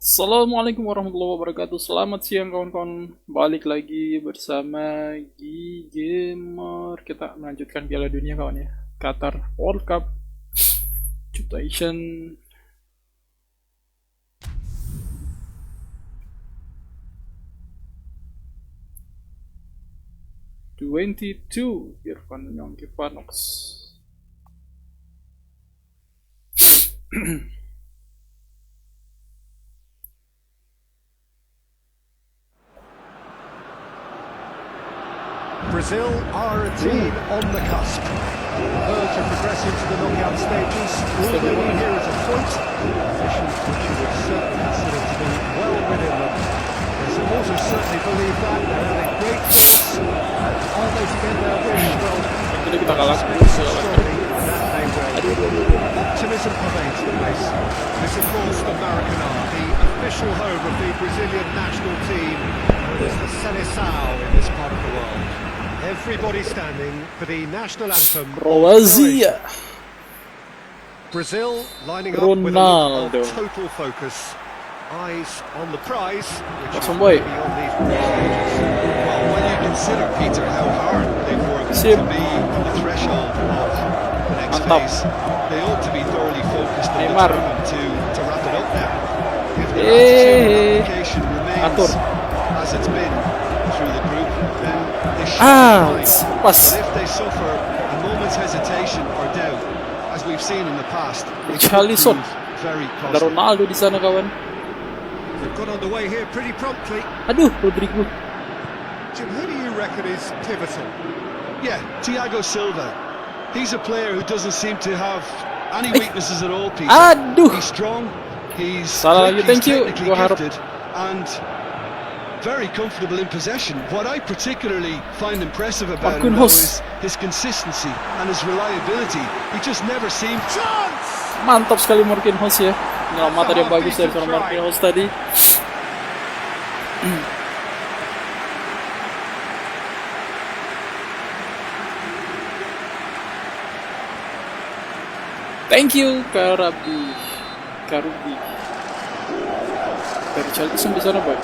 Assalamualaikum warahmatullahi wabarakatuh. Selamat siang kawan-kawan. Balik lagi bersama Gamer. Kita melanjutkan Piala Dunia kawan ya. Qatar World Cup 2022. Irfan Yongki Panox. Brazil are a team on the cusp, verge of progressing to the knockout stages. All they need here is a point, a position which you would certainly consider to be well within them. The supporters certainly believe that. They're having great hopes. Are they to get their wish? Well, kita kalah strongly that they will. Optimism pervades the place. This, of course, the Maracanã, the official home of the Brazilian national team, known as the Seleção in this part of the world. Everybody standing for the national anthem. Croatia. Brazil lining up with a look Ronaldo. of total focus. Eyes on the prize, which is Awesome boy. beyond these group stages. Well, when you consider, Peter, how hard they've worked Sim. to be on the threshold of the next Mantap. phase, they ought to be thoroughly focused and Neymar. determined to wrap it up now. If their Eh. attitude and application remains Atur. as it's been through the group, then they should be fine. Pas. But if they suffer a moment's hesitation or doubt, as we've seen in the past, it could Richarlison. prove very Ada costly. Ronaldo di sana kawan. They've got underway here pretty promptly. Aduh, Rodrigo. Jim, who do you reckon is pivotal? Yeah, Thiago Silva. He's a player who doesn't seem to have any weaknesses at all, Peter. Aduh. He's strong, he's Salah lagi, quick, thank he's you. technically Gua harap. gifted, and very comfortable in possession. What I particularly find impressive about him though Marquinhos. is his consistency and his reliability. He just never seemed... Chance! Mantap sekali Marquinhos ya. Penyelamatan yang bagus dari seorang Marquinhos tadi. Thank you Karubi. Richarlison di sana boy.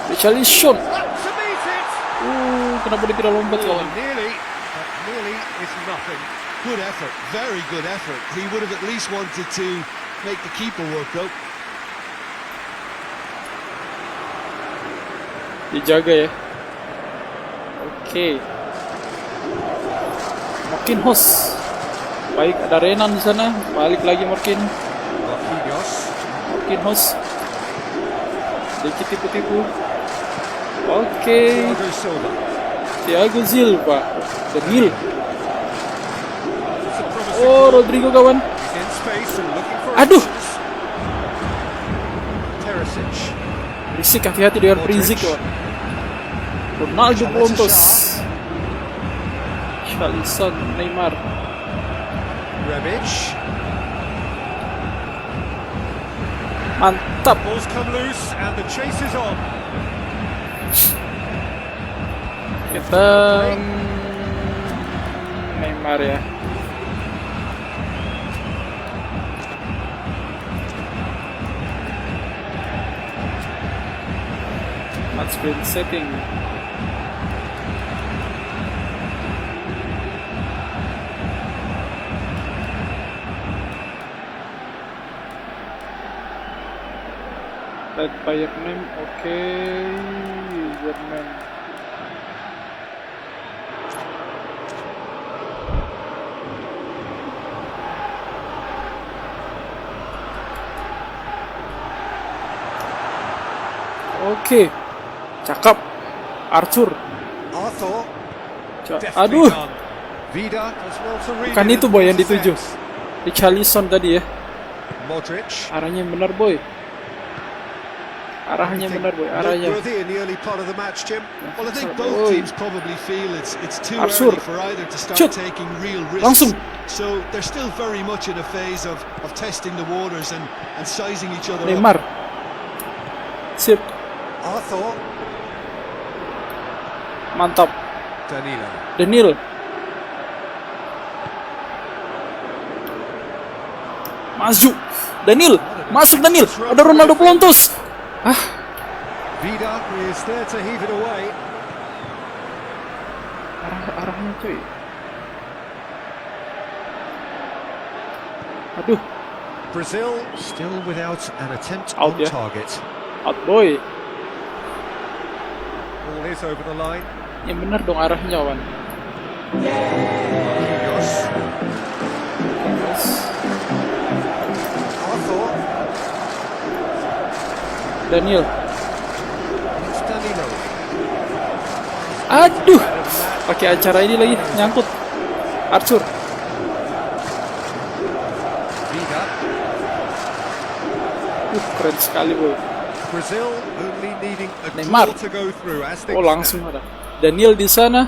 Richarlison. To meet it! Kenapa dia tidak lompat Oh, kawan? nearly, but nearly is nothing. Good effort, very good effort. He would have at least wanted to make the keeper work though. Dijaga ya. Oke. Marquinhos. Baik, ada Renan di sana. Balik lagi Marquinhos. Sedikit tipu-tipu. Oke. Thiago Silva. Thiago Silva. Demil. It's a promising Oh, ball. Rodrigo kawan. He's in space and looking for Aduh. options. Teresic. Berisik, hati-hati dengan berisik kawan. Ronaldo Pontos. Richarlison, Neymar. Rebic. Mantap. Ball's come loose and the chase is on. Kita Neymar ya. Match screen setting. Add player name, oke. Username. Oke, cakep. Arthur. Arthur. Aduh, Vida does well to read bukan it itu and boy yang makes dituju. sense. Richarlison tadi ya. Modric. Arahnya yang benar boy. Arahnya benar boy. Arahnya. Noteworthy in the early part of the match, Jim. Well, I think Oi. both teams probably feel it's too Arthur. early for either to start Shoot. taking real risks. Langsung. So they're still very much in a phase of testing the waters and sizing each other up. Neymar. Sip. Arthur. Mantap. Danilo. Daniel. Maju. Daniel. What an Masuk Daniel. Ada Ronaldo pelontos. Vida is there to heave it away. Arahnya cuy. Aduh. Brazil still without an attempt Out, on ya. target. Out boy. Ball is over the line. Yang benar dong arahnya, Wan. Marquinhos. Arthur. Daniel. It's Danilo. Aduh. Pakai acara ini lagi nyangkut. Arthur. Vida. Keren sekali boy. Brazil only needing a Neymar. draw to go through as they Oh langsung ada. Daniel di sana.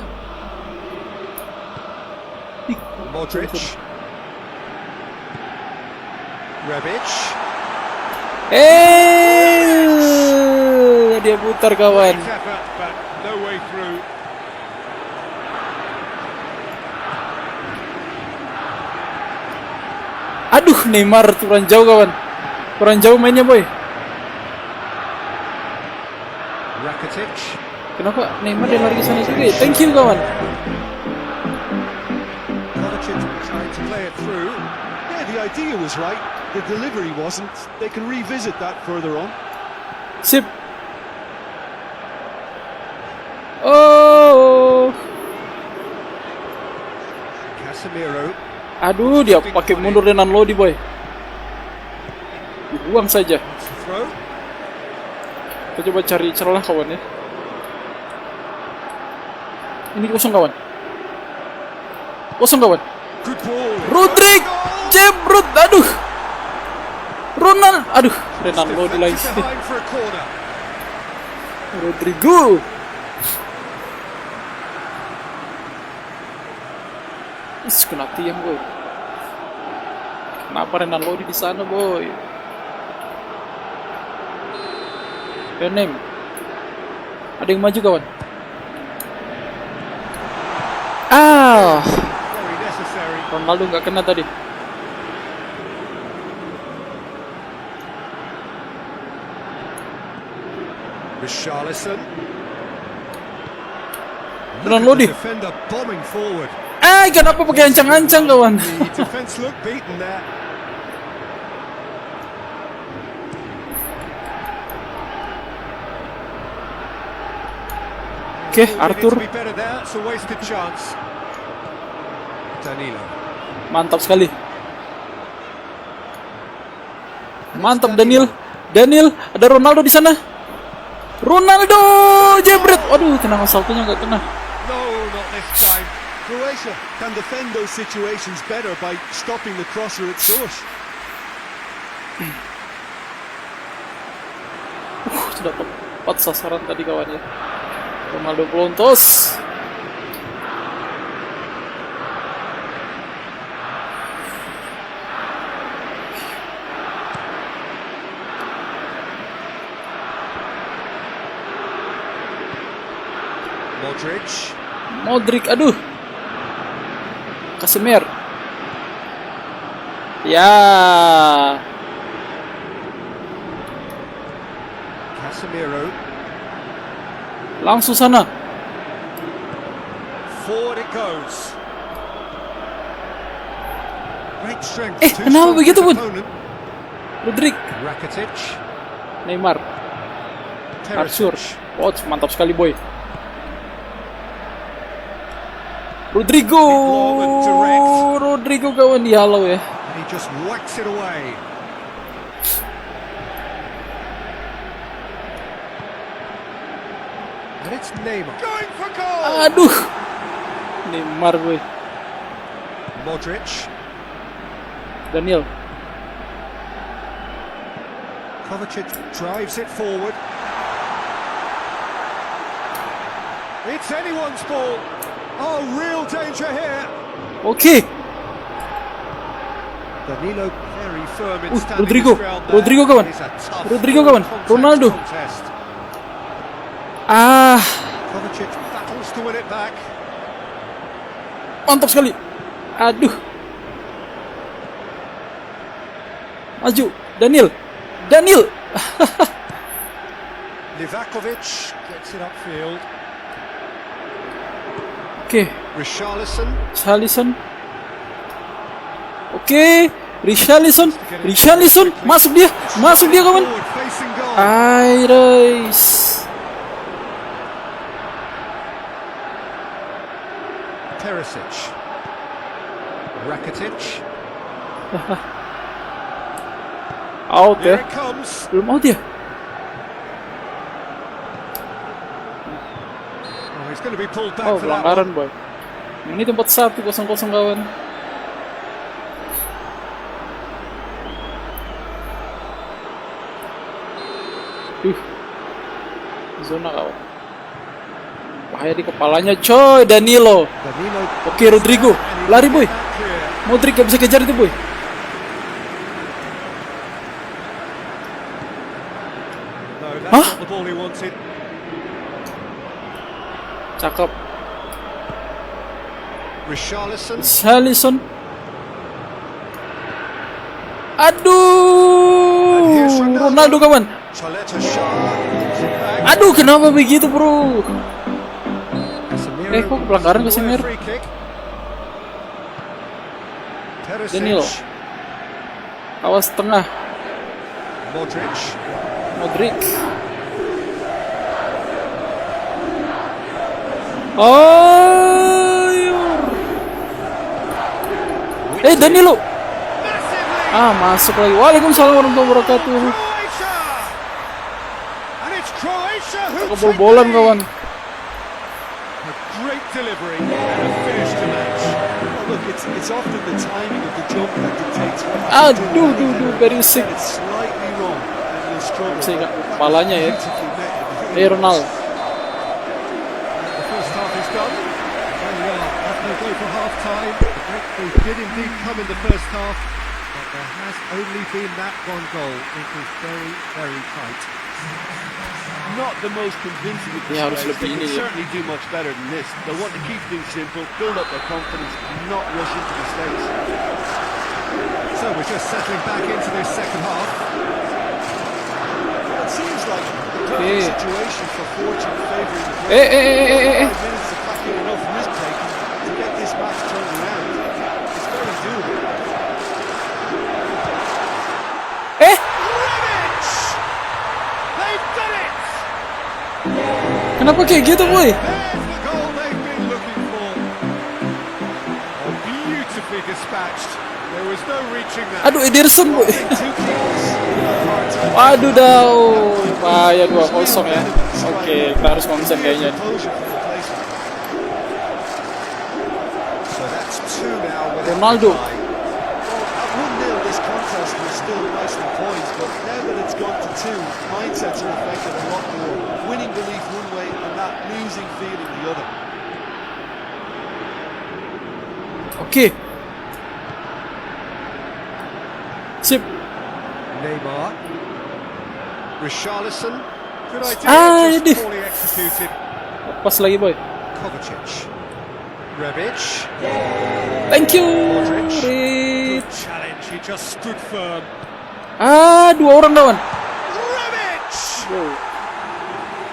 Modric. Rebic. Dia putar kawan. Great effort, but no way through. Aduh, Neymar kurang jauh kawan. Kurang jauh mainnya boy. Rakitic. Kenapa Neymar dia lari ke sana juga ya? Thank you kawan. Kovacic trying to play it through. Yeah, the idea was right. The delivery wasn't. They can revisit that further on. Sip. Oh. Casemiro. Aduh, dia pakai mundur dengan Lodi boy. Dibuang saja. Throw. Kita coba cari celah kawan ya. Ini kosong kawan. Kosong kawan. Good ball. Rodrik, jebrut, aduh. Ronald, aduh, Ronaldo di lagi. Behind for a corner. Rodrigo. Kena tiang boy. Kenapa Ronaldo di sana boy? Penem. Ada yang maju kawan. Very necessary. Ronaldo nggak kena tadi. Richarlison. Ronaldo di. Defender bombing forward. Kenapa pakai ancang-ancang kawan? The defense look beaten there. Oke, Arthur. Be better there. It's a wasted chance. Danilo. Mantap sekali. Mantap Daniel. Daniel, ada Ronaldo di sana. Ronaldo jebret. Waduh, tenang saltonya nggak kena. No, not this time. Croatia can defend those situations better by stopping the crosser at source. Sudah tepat sasaran tadi kawannya. Ronaldo pelontos. Modric, aduh. Casemiro. Ya. Casemiro. Langsung sana. Forward it goes. Great strength. Kenapa begitu pun? Rodrik. Rakitic. Neymar. Arthur. Oh, mantap sekali boy. Rodrigo. Rodrigo kawan dihalau ya. And he just whacks it away. And it's Neymar. Going for goal. Aduh. Neymar boy. Modric. Daniel. Kovacic drives it forward. It's anyone's ball. Oh, real danger here. Oke. Danilo very firm in standing Rodrigo. his ground there. Rodrigo kawan. It's a tough Rodrigo kawan. contact Ronaldo. contest. Kovacic battles to win it back. Mantap sekali. Aduh. Maju. Daniel. Daniel. Livakovic gets it upfield. Oke, Richarlison. Oke, Richarlison, masuk dia kawan. Iris. Perisic. Rakitic. Out ya. Here it comes. Belum out ya? Oh, he's going to be pulled back Oh, for that pelanggaran one. boy. Ini tempat 1-0 kawan. Zona kawan. Bahaya di kepalanya coy, Danilo. Oke, Rodrigo. Lari boy. Modric gak bisa kejar itu boy. Hah? Cakep. Richarlison. Aduh, Ronaldo kawan. Aduh, kenapa begitu bro? Kok pelanggaran Casemiro? Danilo. Awas tengah. Modric. Danilo. Masuk lagi. Waalaikumsalam warahmatullahi wabarakatuh. Kebol-bolan kawan. Great delivery and a finish to match. Look, it's often the timing of the jump that dictates what Perisic. it's slightly wrong and you'll struggle. Bisa kepalanya ya. Ronaldo. The first half is done. There we are. That's no go for half time. The breakthrough did indeed come in the first half, but there has only been that one goal. It was very, very tight. Not the most convincing of Ya, harus displays. lebih They ini can ya. certainly do much better than this. They'll want to keep things simple, build up their confidence, and not rush into mistakes. So we're just settling back into this second half. It seems like the perfect Okay. situation for fortune favouring the great. 5 minutes to pack in enough risk-taking to get this match turned around. It's very doable. Rebic! They've done it! Kenapa kayak gitu boy? There's the goal they've been looking for. Oh, beautifully dispatched. There was no reaching that. Aduh, Ederson boy. Two keepers. Waduh dah. Bahaya 2-0 ya. Oke, kita harus konsen kayaknya. So that's 2 now with Ronaldo. Well, at 1-0 this contest was still nicely poised, but now that it's gone to 2, mindsets are affected a lot more. Winning belief one way and that losing feeling the other. Oke. Sip. Neymar. Richarlison. Good idea, Aduh. just poorly executed. Pas lagi boy. Kovacic. Rebic. Thank you. Modric. Rit. Challenge, he just stood firm. 2 orang kawan. Rebic!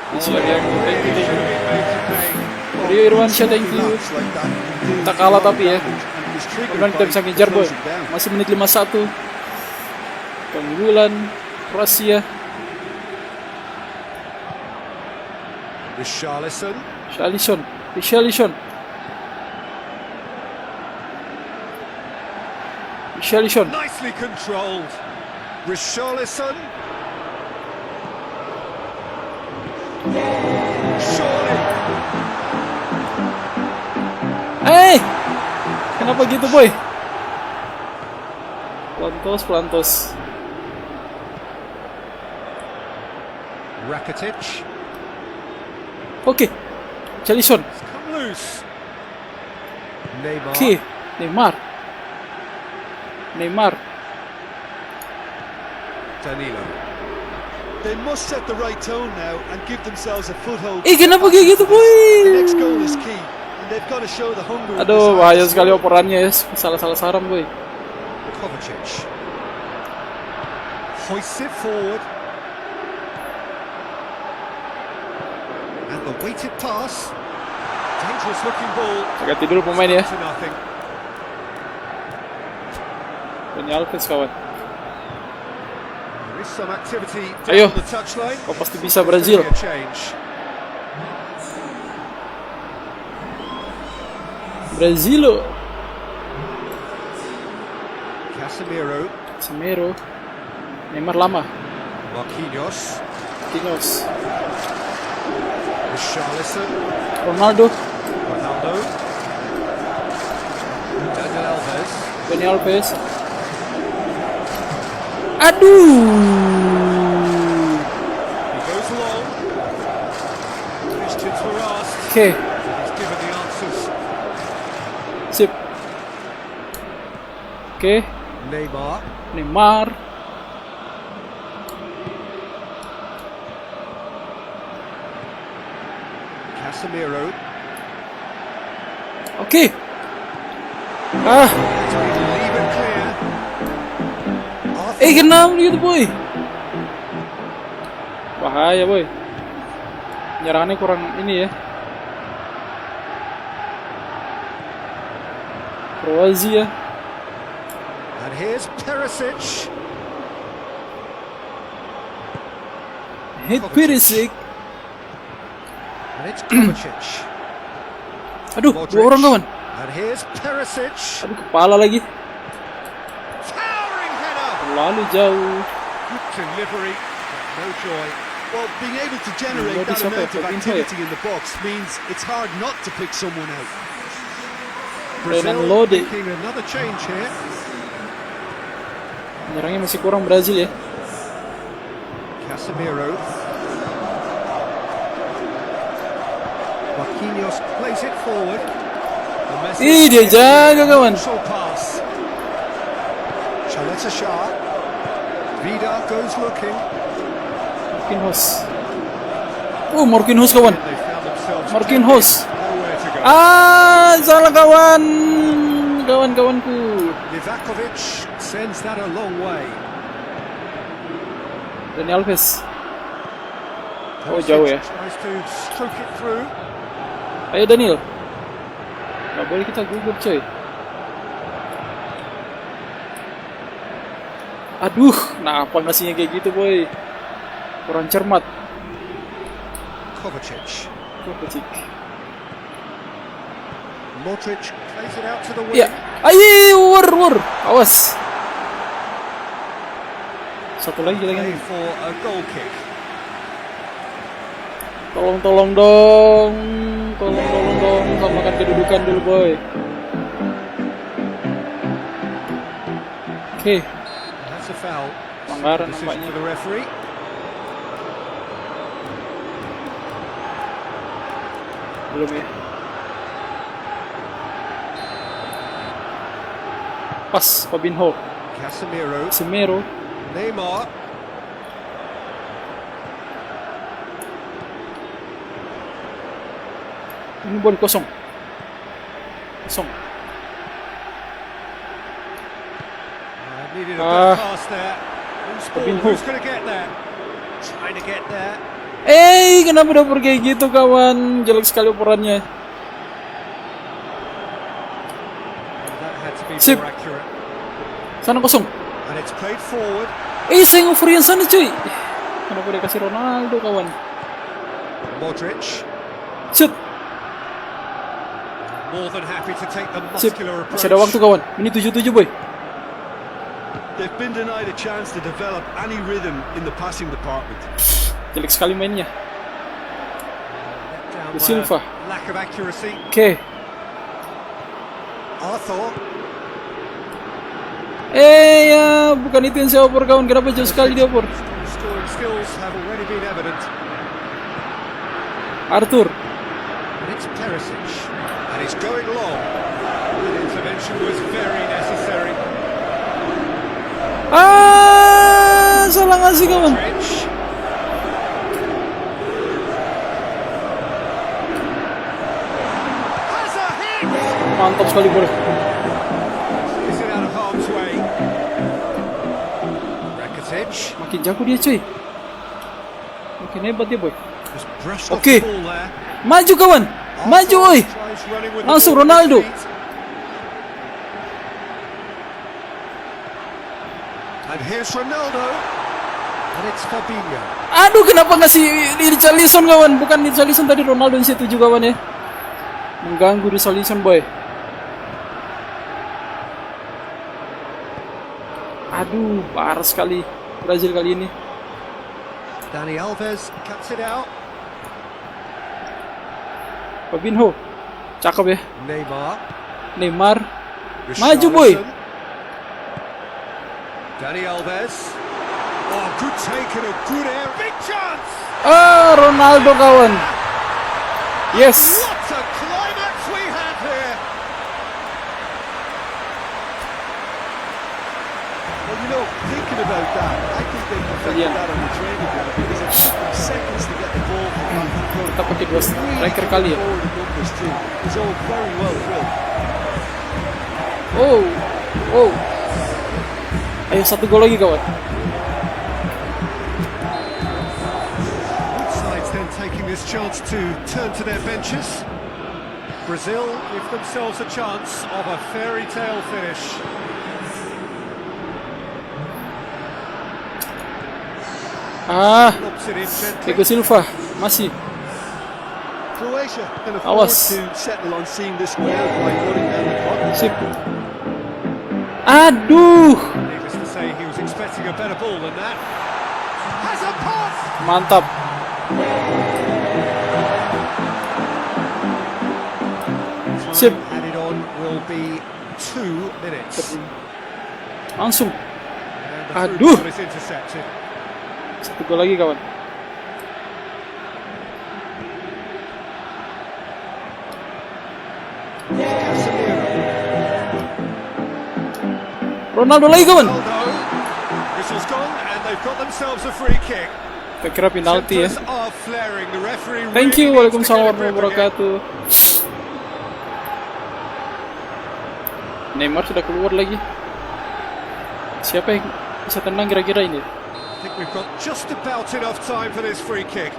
Masih lagi aku. Thank you. Should have been made to pay. Rio Irwansyah, thank you. Kita kalah tapi ya. Kemudian kita bisa ngejar boy. Masih menit 51. Keunggulan Kroasia. Richarlison. Richarlison. Nicely controlled. Richarlison. Surely. Kenapa gitu boy? Pelantos. Rakitic. Oke. Richarlison. Come loose. Neymar. Oke. Neymar. Danilo. They must set the right tone now and give themselves a foothold. Kenapa kayak gitu boy? The next goal is key, and they've got to show the hunger. and Aduh, desire bahaya to sekali score. operannya ya. Salah saran boy. Kovacic. Hoists it forward. And the weighted pass. Dangerous looking ball. Ganti dulu pemain ya. To nothing. Dani Alves kawan. There is some activity Ayo. down the touchline. Kau pasti bisa Brazil. There's gonna be a change. Brazil. Casemiro. Semero. Neymar lama. Marquinhos. Marquinhos. Richarlison. Ronaldo. Ronaldo. Daniel Alves. Dani Alves. Aduh. He goes long. Questions were asked. Oke. He's given the answers. Sip. Oke. Neymar. Neymar. Casemiro. Oke. Ah. Leave it clear. Kenapa gitu boy? Bahaya boy. Penyerangannya kurang ini ya. Kroasia. And here's Perisic. Hit Perisic. And it's Kovacic. Aduh, dua orang kawan. And here's Perisic. Aduh, kepala lagi. Towering header. Terlalu jauh. Good delivery, but no joy. Well, being able to generate Lodi that siapa ya? amount of Fabinho ya? activity in the box means it's hard not to pick someone out. Brazil Lodi. making another change here. Penyerangnya masih kurang Brazil ya. Casemiro. Marquinhos plays it forward. Dia jaga kawan. Pass. Chaleta Shah. Vida goes looking. Marquinhos. Marquinhos kawan. They found themselves Marquinhos. nowhere to go. Salah kawan. Kawan-kawanku. Livakovic sends that a long way. Dani Alves. Oh, jauh ya. Tries to stroke it through. Ayo Daniel. Gak boleh kita gugup coy. Aduh, nah apa ngasihnya kayak gitu boy. Kurang cermat. Kovacic. Kovacic. Modric plays it out to the wing. Ya, ayo war. Awas. Satu lagi Play for a goal kick. Tolong dong. Samakan kedudukan dulu boy. Oke. That's a foul. Pelanggaran Decision nampaknya. for the referee. Belum ya. Pas Fabinho. Casemiro. Semero. Neymar. Ini bola kosong. Needed a good pass there. Fabinho. Who's going to get there? Trying to get there. Kenapa udah pergi gitu kawan? Jelek sekali operannya. That had to be Sip. more accurate. Sana kosong. And it's played forward. Saya ngover yang sana cuy. Kenapa dia kasih Ronaldo kawan? Modric. Shoot. More than happy to take the Sip. muscular approach. Masih ada waktu kawan. Menit 77 boy. They've been denied a chance to develop any rhythm in the passing department. Jelek sekali mainnya. Down by Silva. a lack of accuracy. Oke. Arthur. Ya bukan itu yang saya oper kawan. Kenapa jauh sekali dia oper? Scoring skills have already been evident. Arthur. And it's Perisic. And it's going long. That intervention was very necessary. Salah ngasih kawan. Modric. Has a hit. Mantap sekali boy. Is it out of harm's way? Rakitic. finish. Makin jago dia cuy. Makin hebat dia boy. Just brushed off Oke. the ball there. Maju kawan. Maju oi. Tries running with the Langsung ball at his Ronaldo. feet. And here's Ronaldo. And it's Fabinho. Aduh, kenapa ngasih Richarlison kawan? Bukan Richarlison tadi, Ronaldo di situ juga kawan ya. Mengganggu Richarlison boy. Aduh, parah sekali Brazil kali ini. Dani Alves cuts it out. Fabinho. Cakep ya. Neymar. Maju boy. Dani Alves. Oh, good take and a good air. Big chance. Ronaldo kawan. Yes. What a climax we have here. Well, you know, thinking about that, I think they perfected that on the training ground because it took them seconds to get the ball from back to front. Kita pakai dua striker kali ya. Forward numbers too. It was all very well drilled. Oh. Ayo, satu gol lagi kawan. Both sides then taking this chance to turn to their benches. Brazil give themselves a chance of a fairy tale finish. Lobs it in gently. Thiago Silva masih. Croatia can afford to settle on seeing this one out by running down the clock. Sip. Aduh. Needless to say, he was expecting a better ball than that. Has a pass. Mantap. Sip. Added on will be 2 minutes. Langsung. And the Aduh. through ball is intercepted. Satu gol lagi kawan. Ronaldo lagi kawan. Whistle's gone and they've got themselves a free kick. Saya kira penalti ya. Tempers are flaring. The referee Thank really you. needs to Waalaikumsalam get a grip warahmatullahi again. wabarakatuh. Neymar sudah keluar lagi. Siapa yang bisa tenang kira-kira ini? I think we've got just about enough time for this free kick.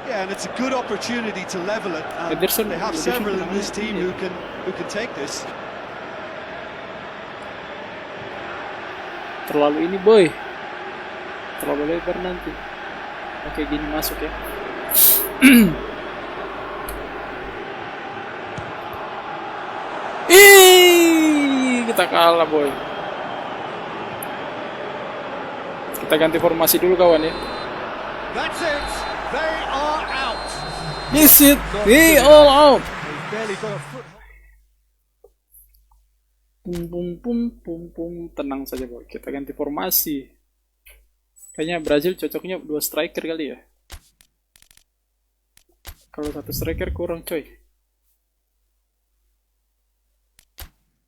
Yeah, and it's a good opportunity to level it. And Ederson, they have Ederson several in tenang this team ini. who can take this. Terlalu ini boy. Terlalu lebar nanti. Oke, gini masuk ya. Kita kalah boy. Kita ganti formasi dulu kawan ya. That's it. They are out. This it. We all out. They've barely got a foot. Pum. Tenang saja boy. Kita ganti formasi. Kayaknya Brazil cocoknya 2 striker kali ya. Kalau 1 striker kurang coy.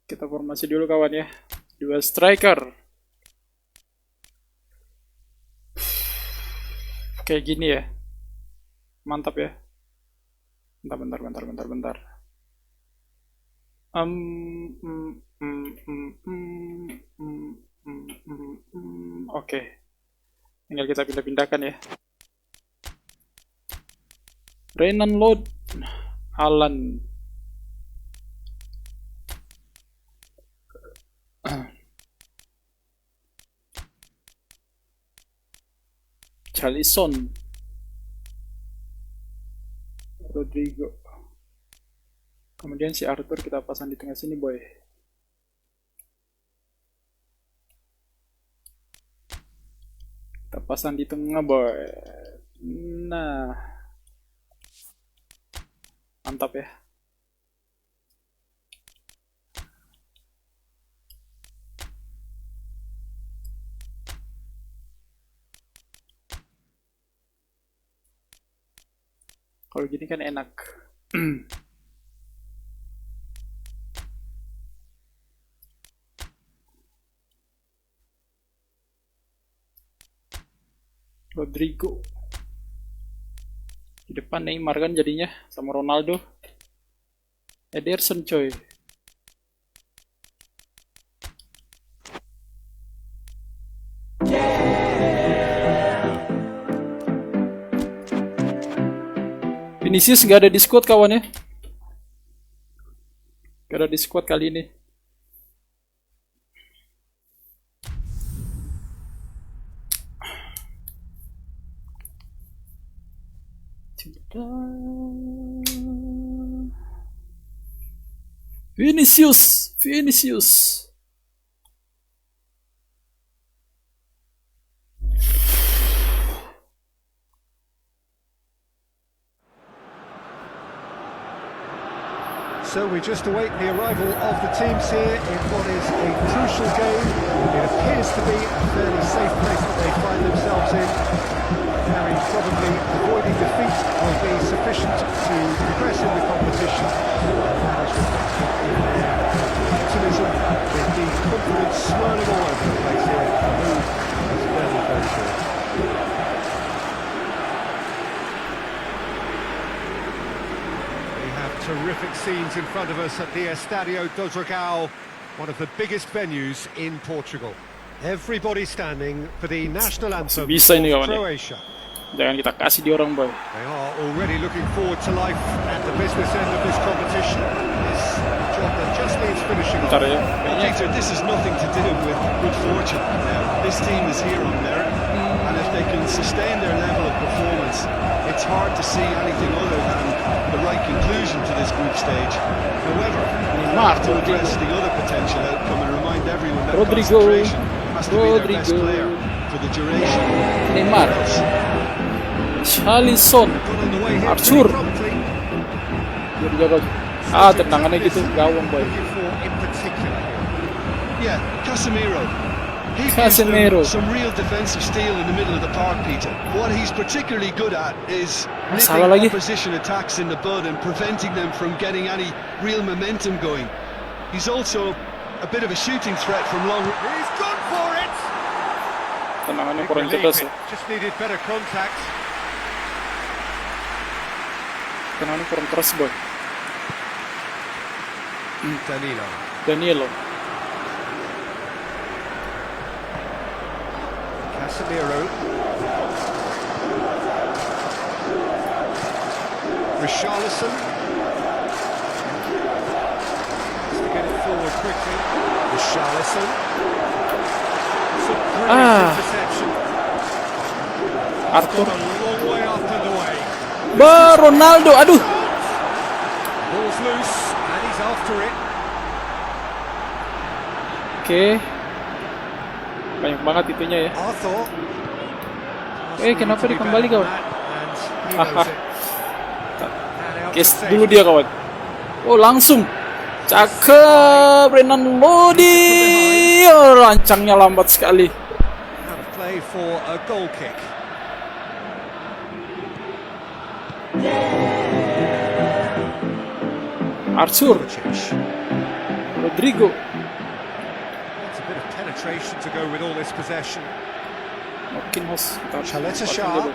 Kita formasi dulu kawan ya. 2 striker. Kayak gini ya. Mantap ya. Bentar. Oke. Tinggal kita pindah-pindahkan ya. Renan load Alan. Charlison. Rodrigo. Kemudian si Arthur kita pasang di tengah sini boy. Kita pasang di tengah boy. Nah, mantap ya. Kalau gini kan enak. Rodrigo di depan, Neymar kan jadinya sama Ronaldo. Ederson coy. Vinicius nggak ada di squad kawan ya. Nggak ada di squad kali ini. Vinicius. So we just await the arrival of the teams here in what is a crucial game. It appears to be a fairly safe place that they find themselves in. Very probably avoiding defeat will be sufficient to progress in the competition. That is reflected in their optimism, with the confidence swirling all over the place here. The mood is very, very good. Terrific scenes in front of us at the Estadio do Dragão, one of the biggest venues in Portugal. Everybody standing for the national anthem Bisa ini of kawan ya. Croatia. Jangan kita kasih di orang boy. They are already looking forward to life at the business end of this competition. It's a job that just needs finishing off. Bentar ya. Peter, this has nothing to do with good fortune. This team is here on merit, and if they can sustain their level of performance, it's hard to see anything other than the right conclusion to this group stage. However, we have to address the other potential outcome and remind everyone that concentration has to be their best player for the duration. Neymar, Alisson, Arthur. Tendangannya gitu gawang boy. Yeah, Casemiro. He gives them some real defensive steel in the middle of the park, Peter. What he's particularly good at is nipping opposition attacks in the bud and preventing them from getting any real momentum going. He's also a bit of a shooting threat from long. He's gone for it. Tendangannya kurang cerdas ya. Just needed better contact. Tendangannya kurang keras boy. Danilo. Casemiro. Richarlison. Has to get it forward quickly. Richarlison. Some brilliant interception. Arthur. A long way up and away. Ronaldo, aduh. Ball's loose and he's after it. Oke. Banyak banget itunya ya. Kenapa dia kembali kawan? Kes dulu dia kawan. Oh langsung. Cakep Renan Lodi. Rancangnya lambat sekali. Play for a goal kick. Arthur. Rodrigo. To go with all this possession. Chaleta Shah. I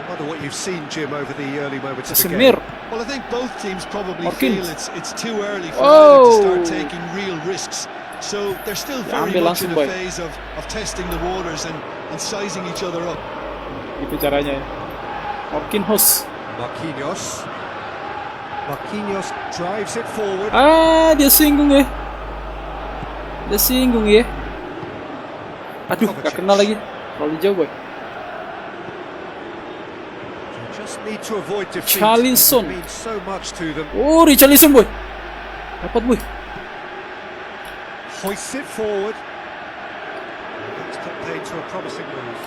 wonder what you've seen, Jim, over the early moments of the game. Well, I think both teams probably feel it's too early for either to start taking real risks. So they're still very much in a phase of testing the waters and sizing each other up. Itu caranya ya. Marquinhos drives it forward. Dia singgung ya. Aduh, gak kena lagi. Terlalu jauh boy. Richarlison. Oh, Richarlison boy. Dapat boy. Hoists it forward. That's played to a promising move.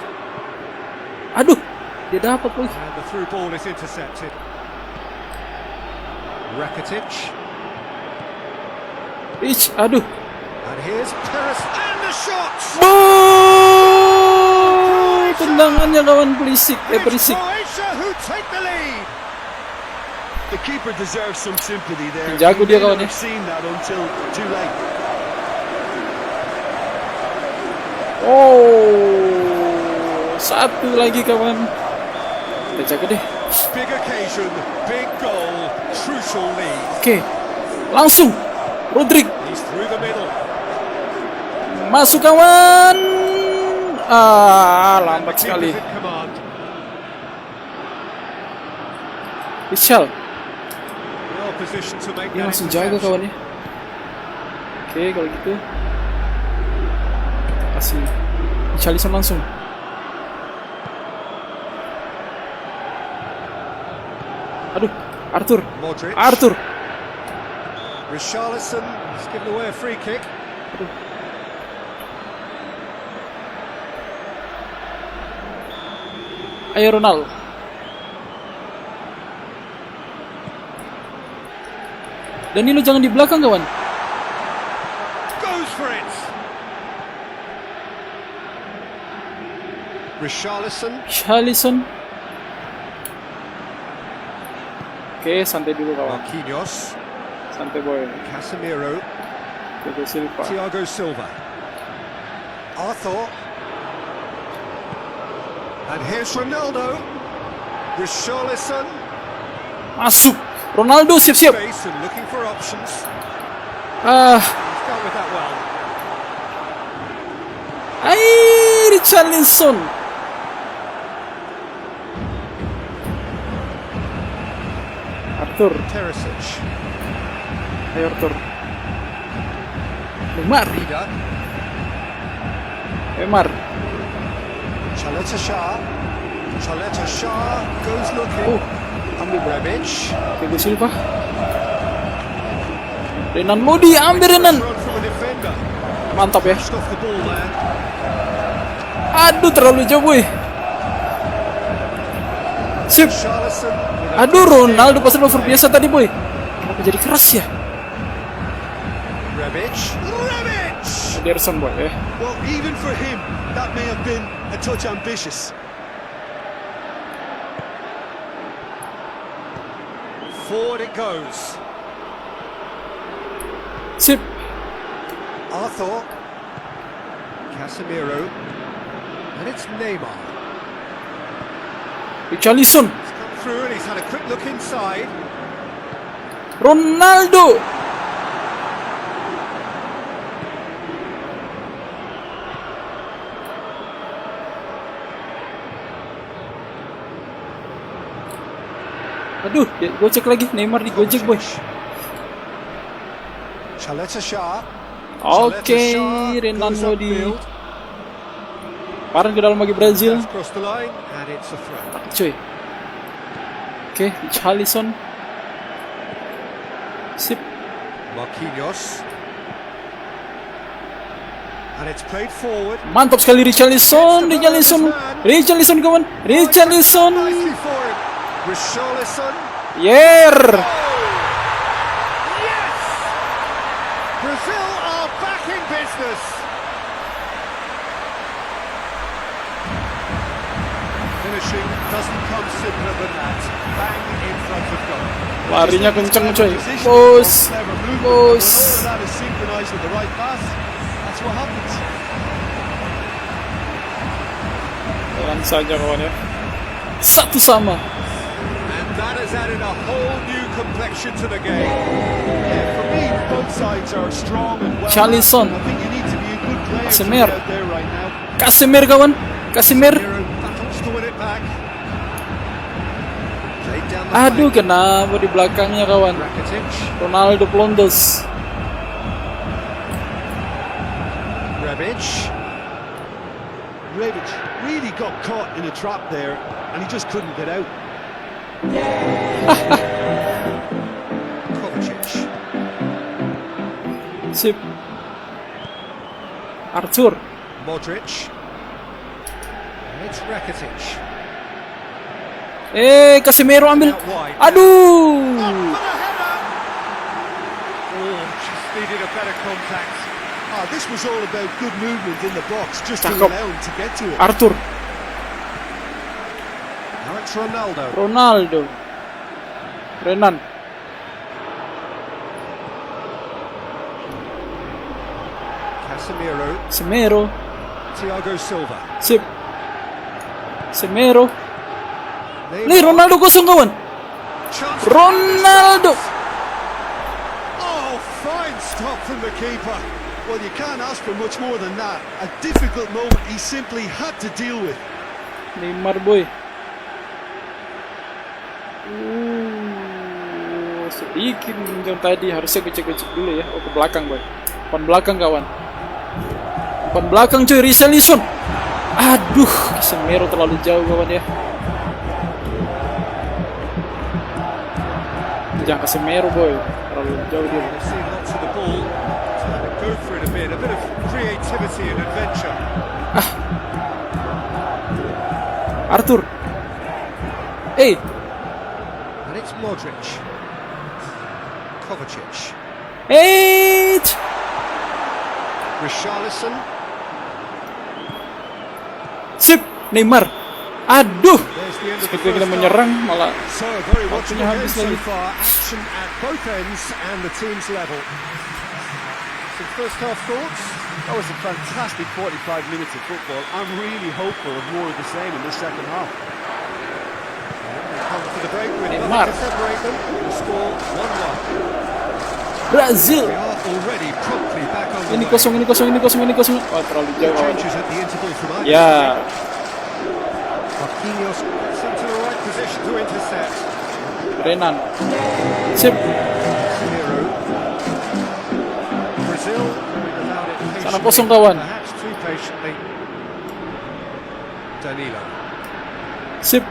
Aduh, dia dapat boy. And the through ball is intercepted. Rakitic. Aduh. And here's Perez and the shot. Tendangannya lawan Berisik. Croatia who take the lead. The keeper deserves some sympathy there. Jago dia kawan ya. Seen that until too late. Oh, satu lagi kawan. Kita jaga deh. Big occasion, big goal, crucial lead. Oke, langsung Rodrigo. He's through the middle. Masuk kawan. Lambat sekali. Michel. Well positioned to make Dia that masih jaga interception. kawannya. Oke, kalau gitu kasih Richarlison langsung. Aduh, Arthur. Modric. Arthur. Richarlison has given away a free kick. Aduh. Ayo Ronaldo. Danilo jangan di belakang kawan. Goes for it. Richarlison. Oke, santai dulu kawan. Marquinhos. Santai boy. Casemiro. Thiago Silva. Thiago Silva. Arthur. And here's Ronaldo. Richarlison. Masuk. Ronaldo siap-siap. Space and looking for options. Ah, He's dealt with that well. Richarlison. Arthur. Teresic. Ayo Arthur. Neymar. Vida. Neymar. Chaleta Shah goes looking. Ambil Rebic. Thiago Silva. Renan Lodi, ambil Renan. Run from a defender. Mantap ya. Just off the ball there. Aduh, terlalu jauh boy. Sip. Richarlison. Aduh, Ronaldo pasal luar biasa tadi boy. Kenapa jadi keras ya? Rebic. Ederson boy ya. Well, even for him, that may have been a touch ambitious. Forward it goes. Sip. Arthur. Casemiro. And it's Neymar. Richarlison. He's come through and he's had a quick look inside. Ronaldo. Aduh, gocek lagi. Neymar digojek boy. Chaleta Shah. Oke, Renan Lodi. Parang ke dalam bagi Brazil. Across the line and it's a throw. Cuy. Oke, Richarlison. Sip. Marquinhos. And it's played forward. Mantap sekali Richarlison. Richarlison kawan. Richarlison. Nicely for him. Richarlison. Yer. Yes! Brazil are back in business. Finishing doesn't come simpler than that. Bang in front of goal. Larinya kenceng coy. Position, Bos. clever movement, Bos. but when all of that is synchronized with the right pass, that's what happens. Jalan saja kawan ya. Satu sama. And that has added a whole new complexion to the game. Yeah, for me, both sides are strong and well. Richarlison. I think you need to be a good player to be Casemiro. out there right now. Casemiro kawan. Casemiro. Battles to win it back. Played down the Aduh, flank. kenapa di belakangnya kawan? Rakitic. Ronaldo blondes. Rebic. Rebic really got caught in a trap there, and he just couldn't get out. Kovacic. Sip. Arthur. Modric. And it's Rakitic. Casemiro ambil. Out wide. Aduh. Oh, just needed a better contact. This was all about good movement in the box, just to Cakep. allow him to get to it. Arthur. Now it's Ronaldo. Ronaldo. Renan. Casemiro. Semero. Thiago Silva. Sip. Semero. Neymar. Nih Ronaldo kosong kawan. Chance. Ronaldo. Oh, fine stop from the keeper. Well, you can't ask for much more than that. A difficult moment he simply had to deal with. Neymar boy. sedikit menunjang tadi, harusnya gocek-gocek dulu ya. Oh, ke belakang boy, umpan belakang kawan, umpan belakang cuy. Richarlison, aduh, Casemiro terlalu jauh kawan ya. Jangan Casemiro boy, terlalu jauh dia. They've seen lots of the ball, so they go for it a bit of creativity and adventure. Arthur, And it's Modric, Kovacic, Richarlison. sip, Neymar. Aduh, There's the end of the ketika kita first menyerang half. malah So very waktunya watchable habis game so lagi. far. Action at both ends and the teams level. Some first half thoughts. That was a fantastic 45 minutes of football. I'm really hopeful of more of the same in this second half. They come to the break with Neymar. nothing to separate them. The score 1-1. Brazil. We are already promptly back on the Ini way. kosong. Oh, terlalu jauh. Changes at the interval from either Ya, side. Marquinhos gets into the right position to intercept. Renan. Sip, Casemiro. Brazil allowed it patiently, sana kosong kawan. perhaps too patiently. Danilo. Sip.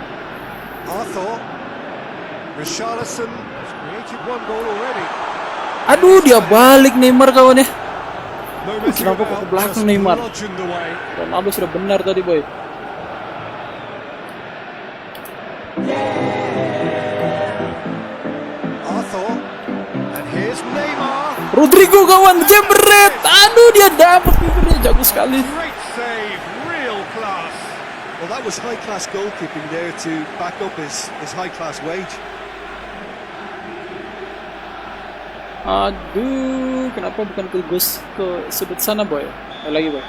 Arthur. Richarlison has created one goal already. Aduh, dia balik Neymar kawan ya. No messing Kenapa kok about, ke belakang just Neymar? bludgeoned away. Ronaldo sudah benar tadi boy. Arthur. And here's Neymar. Rodrigo kawan, jebret. Aduh, dia dapat kipernya, jago sekali. Great save, real class. Well, that was high-class goalkeeping there to back up his high-class wage. Aduh, kenapa bukan ke sudut sana boy? Lagi boy.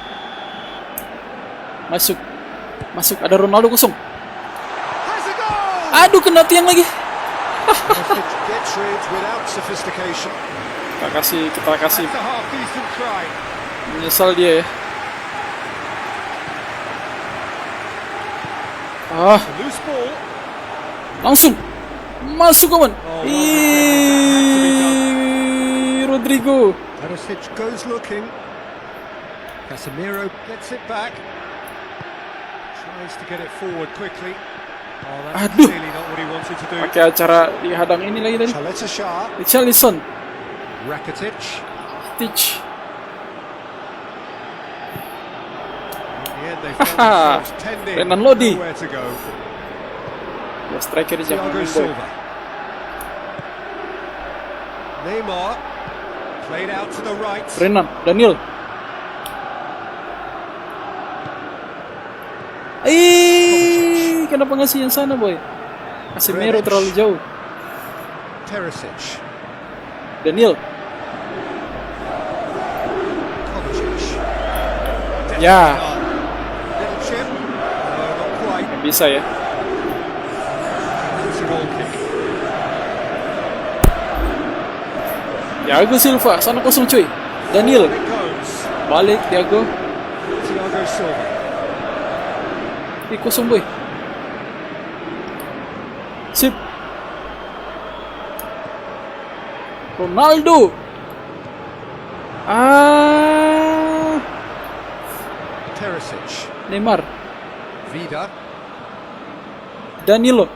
Masuk. Ada Ronaldo kosong. Has a goal. Aduh, kena tiang lagi. Gets rid without sophistication. Kita kasih That's a half decent try. menyesal dia ya. Ah, A loose ball. langsung masuk kawan. Oh, Rodrigo. Perisic goes looking. Casemiro gets it back. Tries to get it forward quickly. Oh, that's Aduh. clearly not what he wanted to do. Pakai acara dihadang ini lagi tadi. Chaleta Shah. Richarlison, Rakitic. Stitch. In the end, they found Haha. themselves penned in. Renan Lodi. Nowhere to go. Ya, striker jangan Thiago main boy. Silva. Neymar. Played out to the right. Renan, Daniel. Kenapa ngasih yang sana boy? Casemiro terlalu jauh. Perisic. Daniel. Kovacic. Ya, Little chip. No, not quite. bisa ya. It's a goal kick. Thiago Silva, sana kosong cuy. Daniel, It goes. balik Thiago. Thiago Silva. Kosong boy. Sip. Ronaldo. Perisic. Neymar. Vida. Danilo.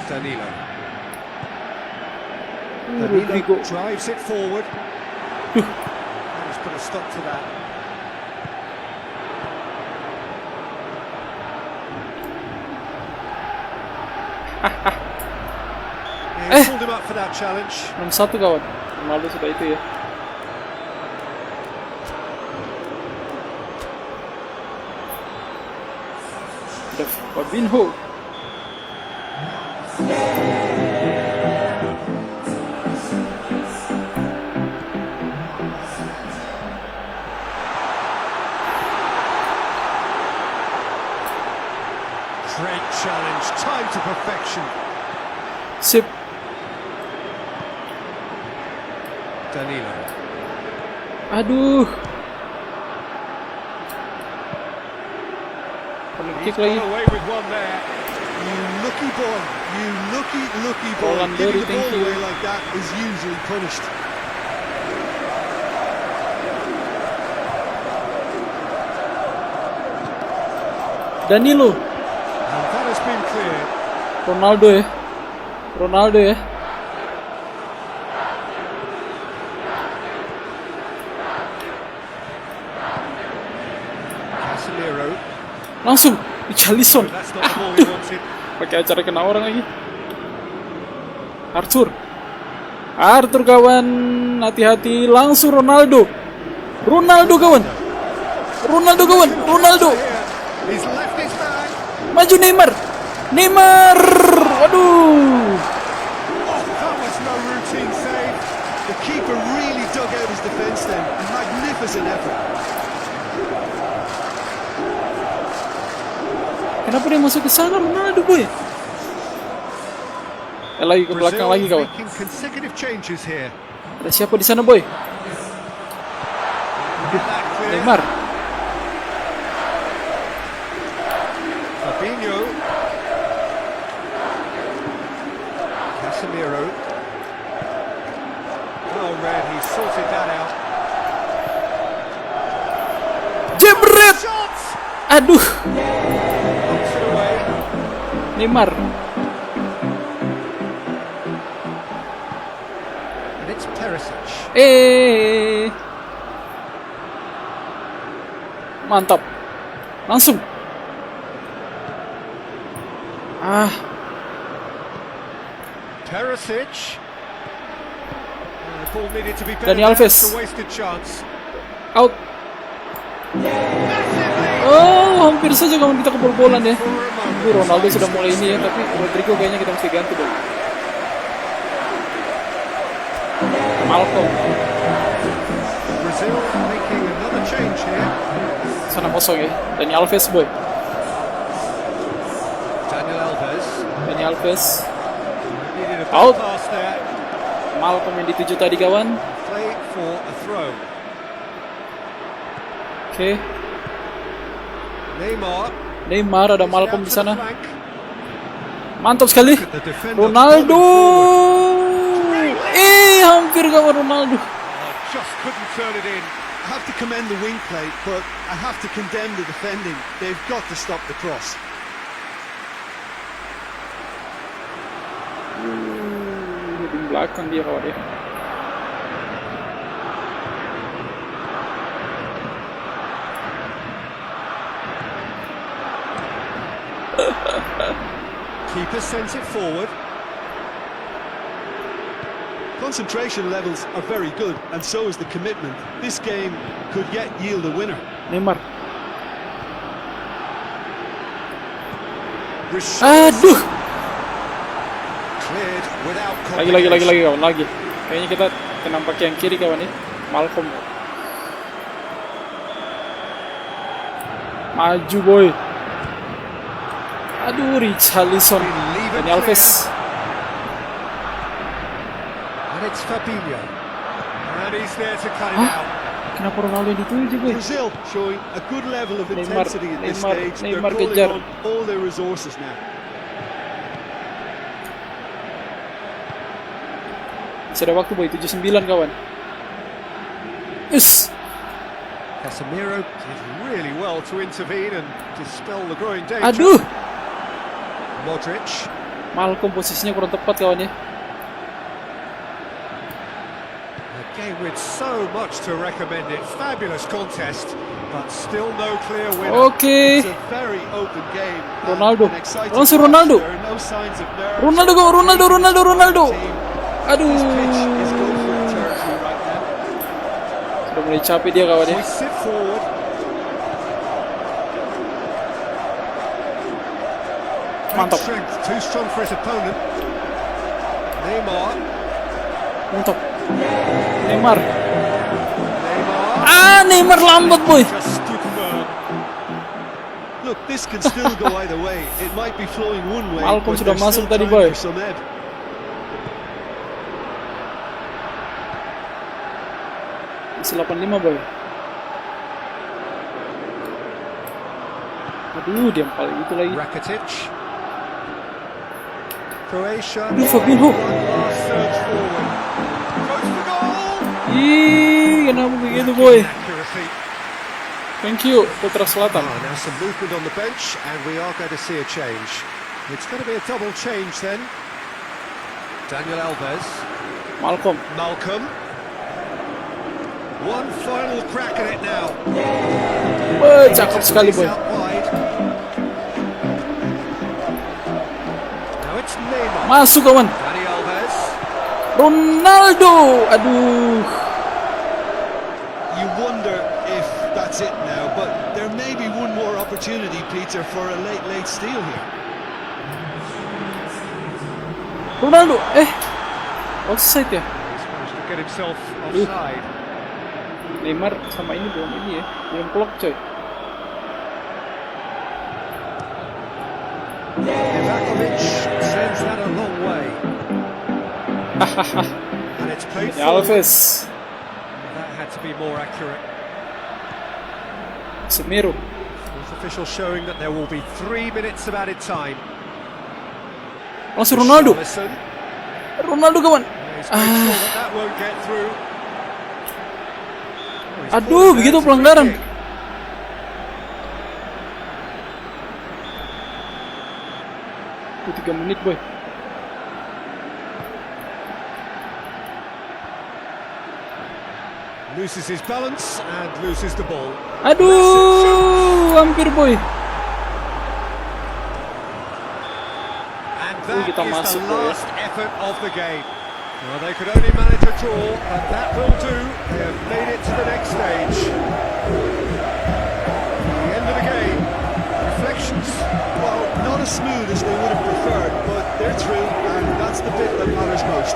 Danilo. Rodrigo. Drives it forward. And he's put a stop to that. Yeah, he pulled him up for that challenge. 6-1 kawan. Ronaldo sudah itu ya. Ada Fabinho. Great challenge, time to perfection. Sip. Danilo. Aduh. kick lagi. Got away with one there. You lucky boy. You lucky boy. Roland Giving Berry, the thank ball you. away like that is usually punished. Danilo. And that has been cleared. Ronaldo ya. Ronaldo ya. Casemiro. Langsung Richarlison. That's not the ball he wanted. Pakai acara kena orang lagi. Arthur. Arthur kawan, hati-hati. Langsung Ronaldo. Ronaldo kawan. Ronaldo kawan. Ronaldo. He's left his man. Maju Neymar. Neymar. Waduh. Oh, that was no routine save. The keeper really dug out his defence then. A magnificent effort. Kenapa dia masuk ke sana Ronaldo boy? Lagi ke belakang lagi kawan. Making consecutive changes here. Ada siapa di sana boy? Get that clear. Neymar. Fabinho. Casemiro. Well read, he sorted that out. Jebret. Shots! Aduh. Knocks it away. Neymar. And it's Perisic. Mantap. Langsung. Perisic. The ball needed to be better. Dani Alves. That's a wasted chance. Out. Oh, hampir saja kawan kita kebobolan ya. Ronaldo sudah mulai ini ya, tapi Rodrigo kayaknya kita mesti ganti dong. Malcolm. Brazil making another change here. Sana kosong ya. Dani Alves boy. Daniel Alves. Dani Alves. Needed a Out. better pass there. Malcolm yang dituju tadi kawan. Play for a throw. Oke. Neymar. Ada Malcolm di sana. Mantap sekali. The defender Ronaldo. Hampir kawan Ronaldo. just couldn't turn it in. I have to commend the wing play, but I have to condemn the defending. They've got to stop the cross. Di belakang dia kawan ya. Keeper sends it forward. Concentration levels are very good, and so is the commitment. This game could yet yield a winner. Neymar. Aduh. Cleared without Lagi kawan, lagi. Kayaknya kita kena pakai yang kiri kawan ya. Malcolm. Maju boy. Aduh, Richarlison. Dani Alves. And it's Fabinho. And he's there to cut it out. Kenapa Ronaldo yang dituju boy? Brazil showing a good level of intensity at this stage. They're Neymar calling kejar. on all their resources now. Masih ada waktu boy, 79 kawan. Casemiro did really well to intervene and dispel the growing danger. Aduh. Modric. Malcolm posisinya kurang tepat kawan ya. A game with so much to recommend it. Fabulous contest, but still no clear winner. Oke. It's a very open game. Ronaldo. An exciting Langsung match. Ronaldo. There are no signs of nerves. Ronaldo. Aduh. This pitch is good for territory right now. Sudah mulai capek dia kawan ya. Hoists it forward. Mantap. Strength, too strong for his opponent. Neymar. Mantap. Neymar. Neymar. Neymar lambat boy. Just stood firm. Look, this can still go either way. It might be flowing one way, Malcolm but sudah there's masuk still tadi, time boy. for some ebb. Masih 85 boy. Aduh, dia paling itu lagi. Rakitic. Croatia. Aduh, Fabinho. One last surge forward. Goes for goal. Ih, kenapa begitu, boy? Accuracy. Thank you, Putra Selatan. Now some movement on the bench, and we are going to see a change. It's going to be a double change then. Daniel Alves. Malcolm. One final crack at it now. Wah, cakep sekali, boy. Out wide. Now it's Neymar. Masuk, kawan. Dani Alves. Ronaldo. Aduh. You wonder if that's it now, but there may be one more opportunity, Peter, for a late steal here. Ronaldo. Offside ya? He's managed to get himself offside. Neymar sama ini belum ya. Belum clock, coy. Ivakovic sends that a long way. And it's played forward. Alves. That had to be more accurate. Semiro. With officials showing that there will be 3 minutes of added time. Langsung Ronaldo. Richarlison. Ronaldo, kawan. He's made sure that that won't get through. Oh, he's Aduh, pulled it begitu out. pelanggaran. Itu 3 menit, boy. Loses his balance and loses the ball. Aduh, hampir, boy. And that kita is masuk, the boy, ya. last effort of the game. Well, they could only manage a draw, and that will do. They have made it to the next stage. The end of the game. Reflections. Well, not as smooth as they would have preferred, but they're through, and that's the bit that matters most.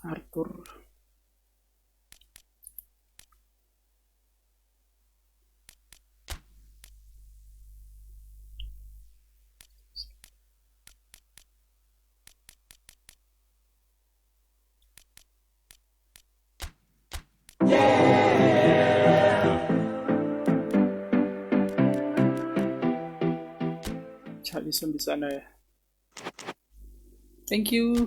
Arthur. Charlison di sana ya. Thank you.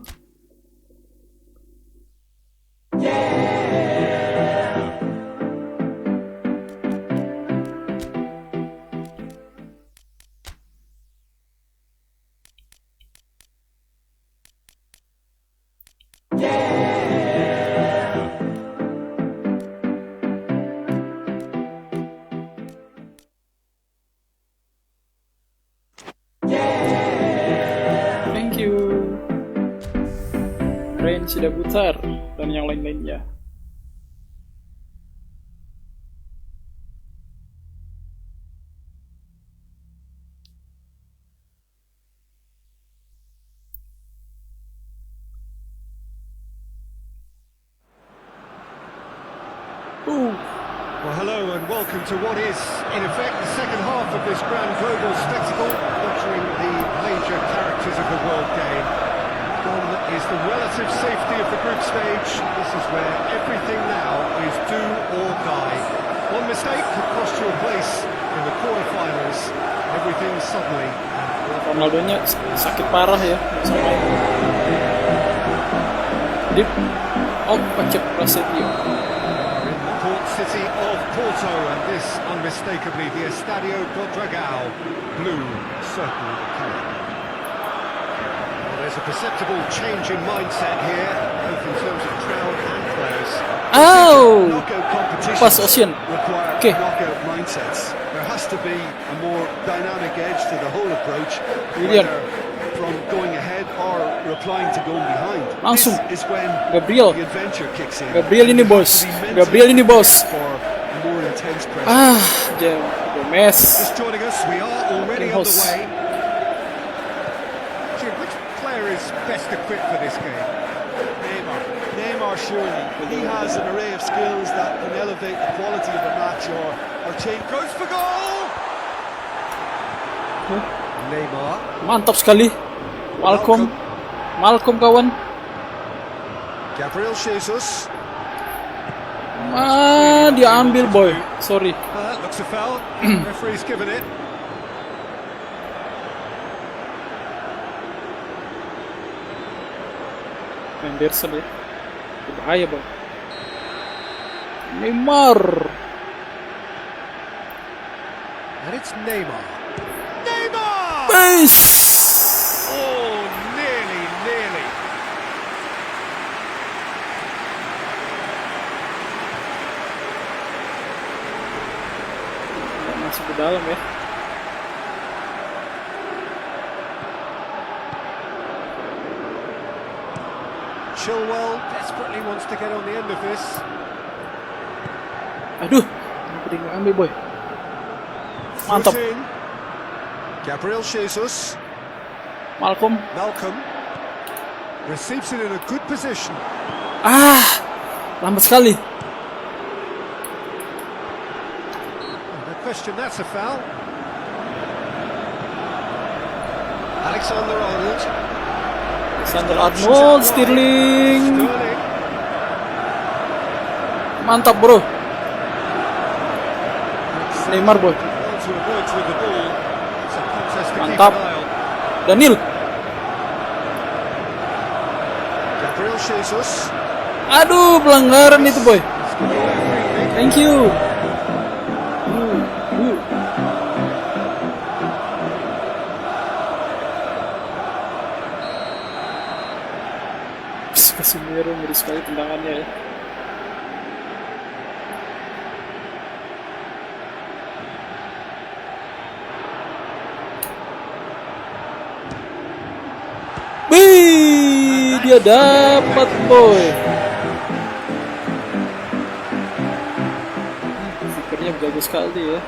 Thank you. Rain sudah putar dan yang lain-lainnya. Well, hello and welcome to what is, in effect, the second half of this grand global spectacle, featuring the major characters of the world game. One is the relative safety of the group stage. This is where everything now is do or die. One mistake could cost you a place in the quarterfinals. Everything suddenly. Ronaldonya sakit parah ya. Dip. Oh, pacet Prasetyo. Port city of Porto, and this unmistakably the Estadio do Dragão. Blue, certainly the colour. Well, there's a perceptible change in mindset here, both in terms of crowd and players. Oh! Knockout competitions Pas Ocean. require Okay. knockout mindsets. There has to be a more dynamic edge to the whole approach, Willian. whether from going ahead or replying to going behind. Langsung. This is when Gabriel. the adventure kicks in. Gabriel ini bos. Gabriel ini bos. For a more intense pressure. Ah, Gomez. Just joining us, we are already on the Host. way. Jim, which player is best equipped for this game? Neymar surely. He has an array of skills that can elevate the quality of a match or change. Goes for goal! Neymar. Mantap sekali. Malcolm kawan. Gabriel Jesus. Dia ambil boy. Sorry. Looks a foul. Referee's given it. Henderson ya. Bahaya boy. Neymar. And it's Neymar. Neymar! Base. Oh, nearly. Masuk ke dalam ya. Chilwell desperately wants to get on the end of this. Aduh, kenapa dia nggak ambil boy? Mantap. Foot in. Gabriel Jesus. Malcolm. Receives it in a good position. Lambat sekali. No question, that's a foul. Alexander-Arnold. Sterling. Mantap bro. Neymar boy. Mantap. Daniel. Gabriel Jesus. Aduh, pelanggaran itu boy. Thank you. Casemiro ngeri sekali tendangannya ya. Wih, dia dapat boy. Fikernya jago sekali ya.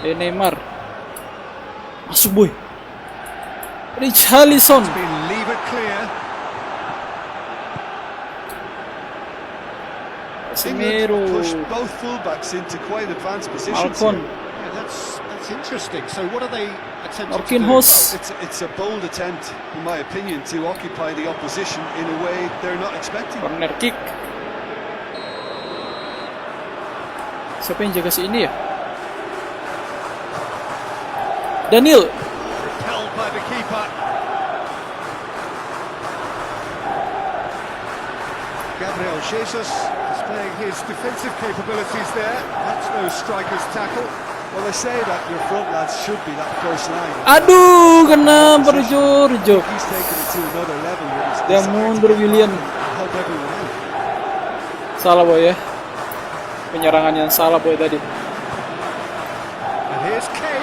Neymar. Masuk boy. Richarlison. Leave it clear. Casemiro. Push both fullbacks into quite advanced positions. Malcom. Yeah, that's interesting. So what are they attempting to do? Marquinhos. It's a bold attempt, in my opinion, to occupy the opposition in a way they're not expecting. Corner kick. Siapa yang jaga si ini ya? Daniel. Repelled by the keeper. Gabriel Jesus displaying his defensive capabilities there. That's no striker's tackle. Well, they say that your front lads should be that first line. Aduh, kenapa Rejo? He's taken it to another level with his Dia mundur William. help everyone out. Salah boy ya. Penyerangan yang salah boy tadi. And here's Kane.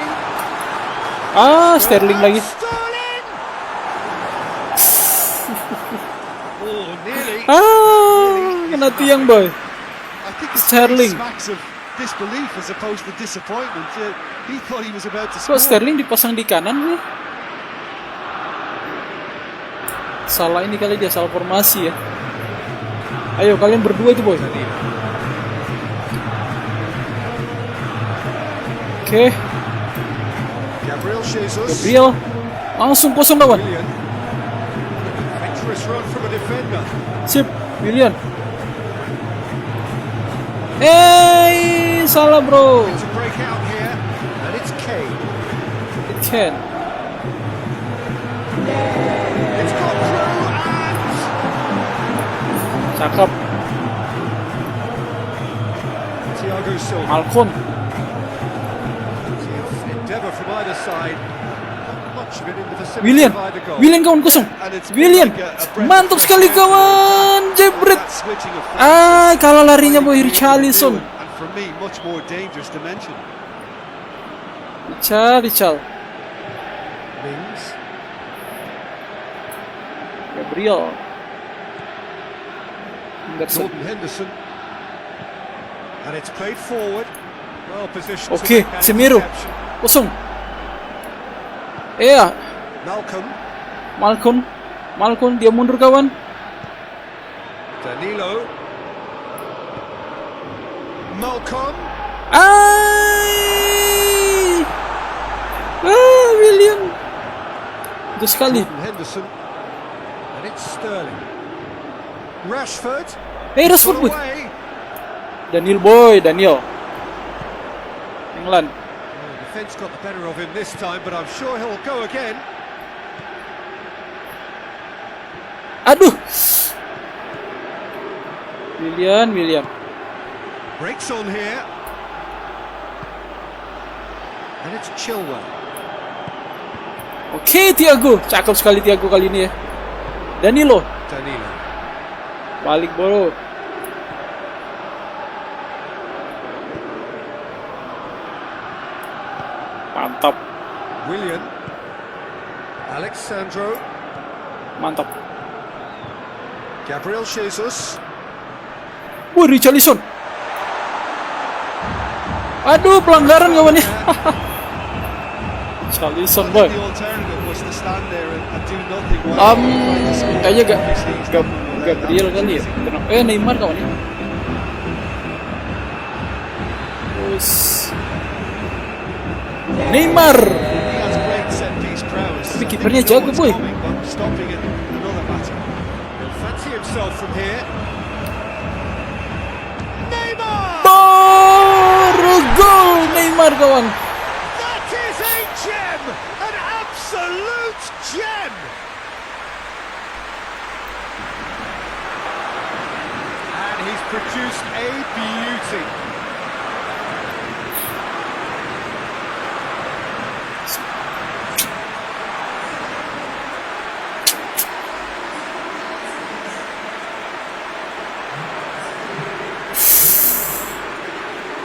Sterling lagi. Sterling! Oh, nearly. Kena tiang boy. I think it's Sterling. smacks of disbelief as opposed to disappointment. He thought he was about to Kok score. Sterling dipasang di kanan nih? Salah ini kali dia, salah formasi ya. Ayo kalian berdua itu boy. Oke. Gabriel Jesus. Gabriel langsung kosong lawan. Willian. Adventurous run from a defender. Sip, William. Salah bro. To break out here, and it's Kane. Ken. It's gone through, and Cakep. Thiago Silva. Malcom. Endeavour from either side. Not much of it in the vicinity William. of either goal. William kawan kosong. William. Mantap sekali kawan. Jebret. That switching of flanks Kalah larinya boy is Richarlison. and for me much more dangerous to mention. Richarlison. Mings. Gabriel. Henderson. Jordan Henderson. And it's played forward. Well positioned. to Oke, make that Casemiro. interception. Kosong. Iya, Malcolm. Malcom dia mundur kawan. Danilo. Malcolm. William. Itu sekali. Jordan Henderson. And it's Sterling. Rashford. Rashford boy. Away. Daniel. England. The defence got the better of him this time, but I'm sure he'll go again. Aduh. William. Breaks on here. And it's Chilwell. Oke, Thiago. Cakep sekali Thiago kali ini ya. Danilo. Balik bro. Mantap. Willian. Alexandro. Mantap. Gabriel Jesus. Richarlison. Aduh, pelanggaran kawan ya. Richarlison boy. The alternative was to stand there and do nothing. Kayaknya Gabriel kali ya. Neymar kawan ya. Terus Neymar. He has great set piece prowess. Tapi kipernya jago boy. Stopping it another matter. He'll fancy himself from here. Neymar! Gol Neymar kawan. That is a gem! An absolute gem! And he's produced a beauty.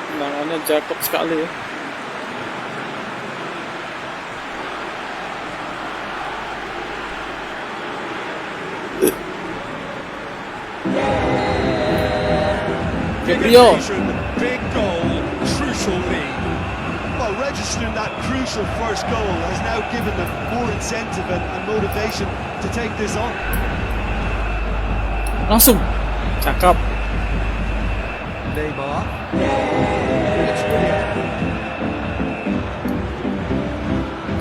Tendangannya cakep sekali ya. Gabriel. Big goal, crucial lead. Well, Well, registering that crucial first goal has now given them more incentive and motivation to take this on. Langsung. Cakep. Neymar. It's William.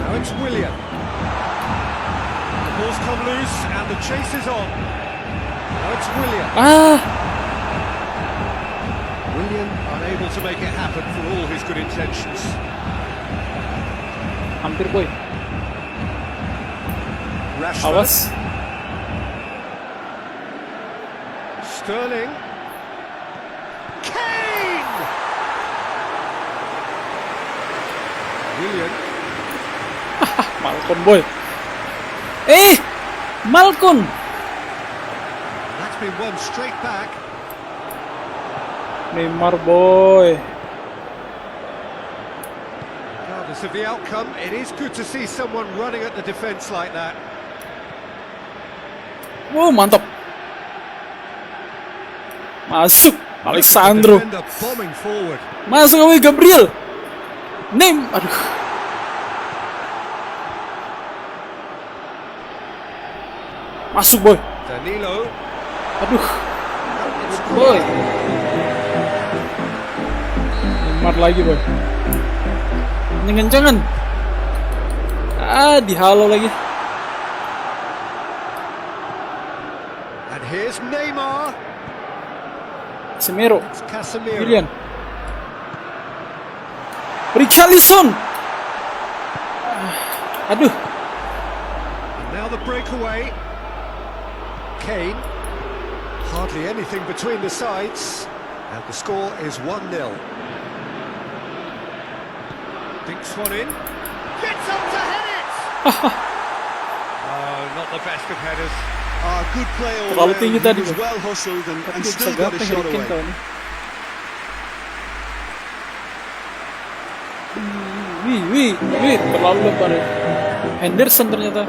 Now it's William. The ball's come loose and the chase is on. Now it's William. William unable to make it happen for all his good intentions. Hampir boy. Rashford. Awas. Sterling. Kane! William. Malcon boy. Malcon. That's been won straight back. Neymar boy. Regardless of the outcome, it is good to see someone running at the defence like that. Wow, mantap. Masuk Alexandro. Defender bombing forward. Masuk away Gabriel. Aduh. Masuk boy. Danilo. Aduh. Boy. Neymar lagi boy. Kenceng-kencengan. Dihalau lagi. And here's Neymar. Casemiro. It's Casemiro. Willian. Richarlison. Aduh. And now the breakaway. Kane. Hardly anything between the sides. And the score is 1-0. Dinks one in. Gets up to head it! Oh, not the best of headers. Good play all Terlalu round. tinggi He tadi, was Bang. well hustled and Tapi dia bisa still got a gapeng shot Harry Kane away. kau nih. Wih, terlalu lebar ya. Henderson ternyata.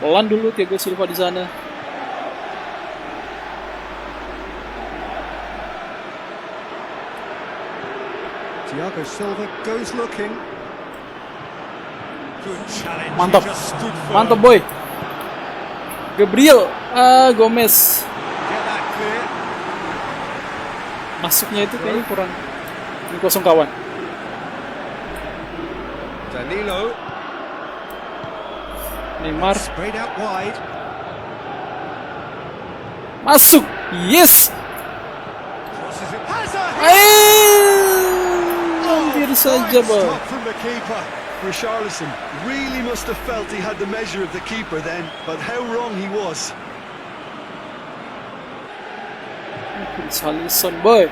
Pelan dulu Thiago Silva di sana. Thiago Silva goes looking. Good challenge. Mantap. He just stood firm. Mantap boy. Gabriel, Gomez. Get that clear. Masuknya itu kayaknya kurang. Ini kosong kawan. Danilo. Neymar Sprayed out wide. masuk. Yes. Crosses it. Has a Hampir saja boy. Stop from the keeper. Richarlison really must have felt he had the measure of the keeper then, but how wrong he was. Richarlison boy.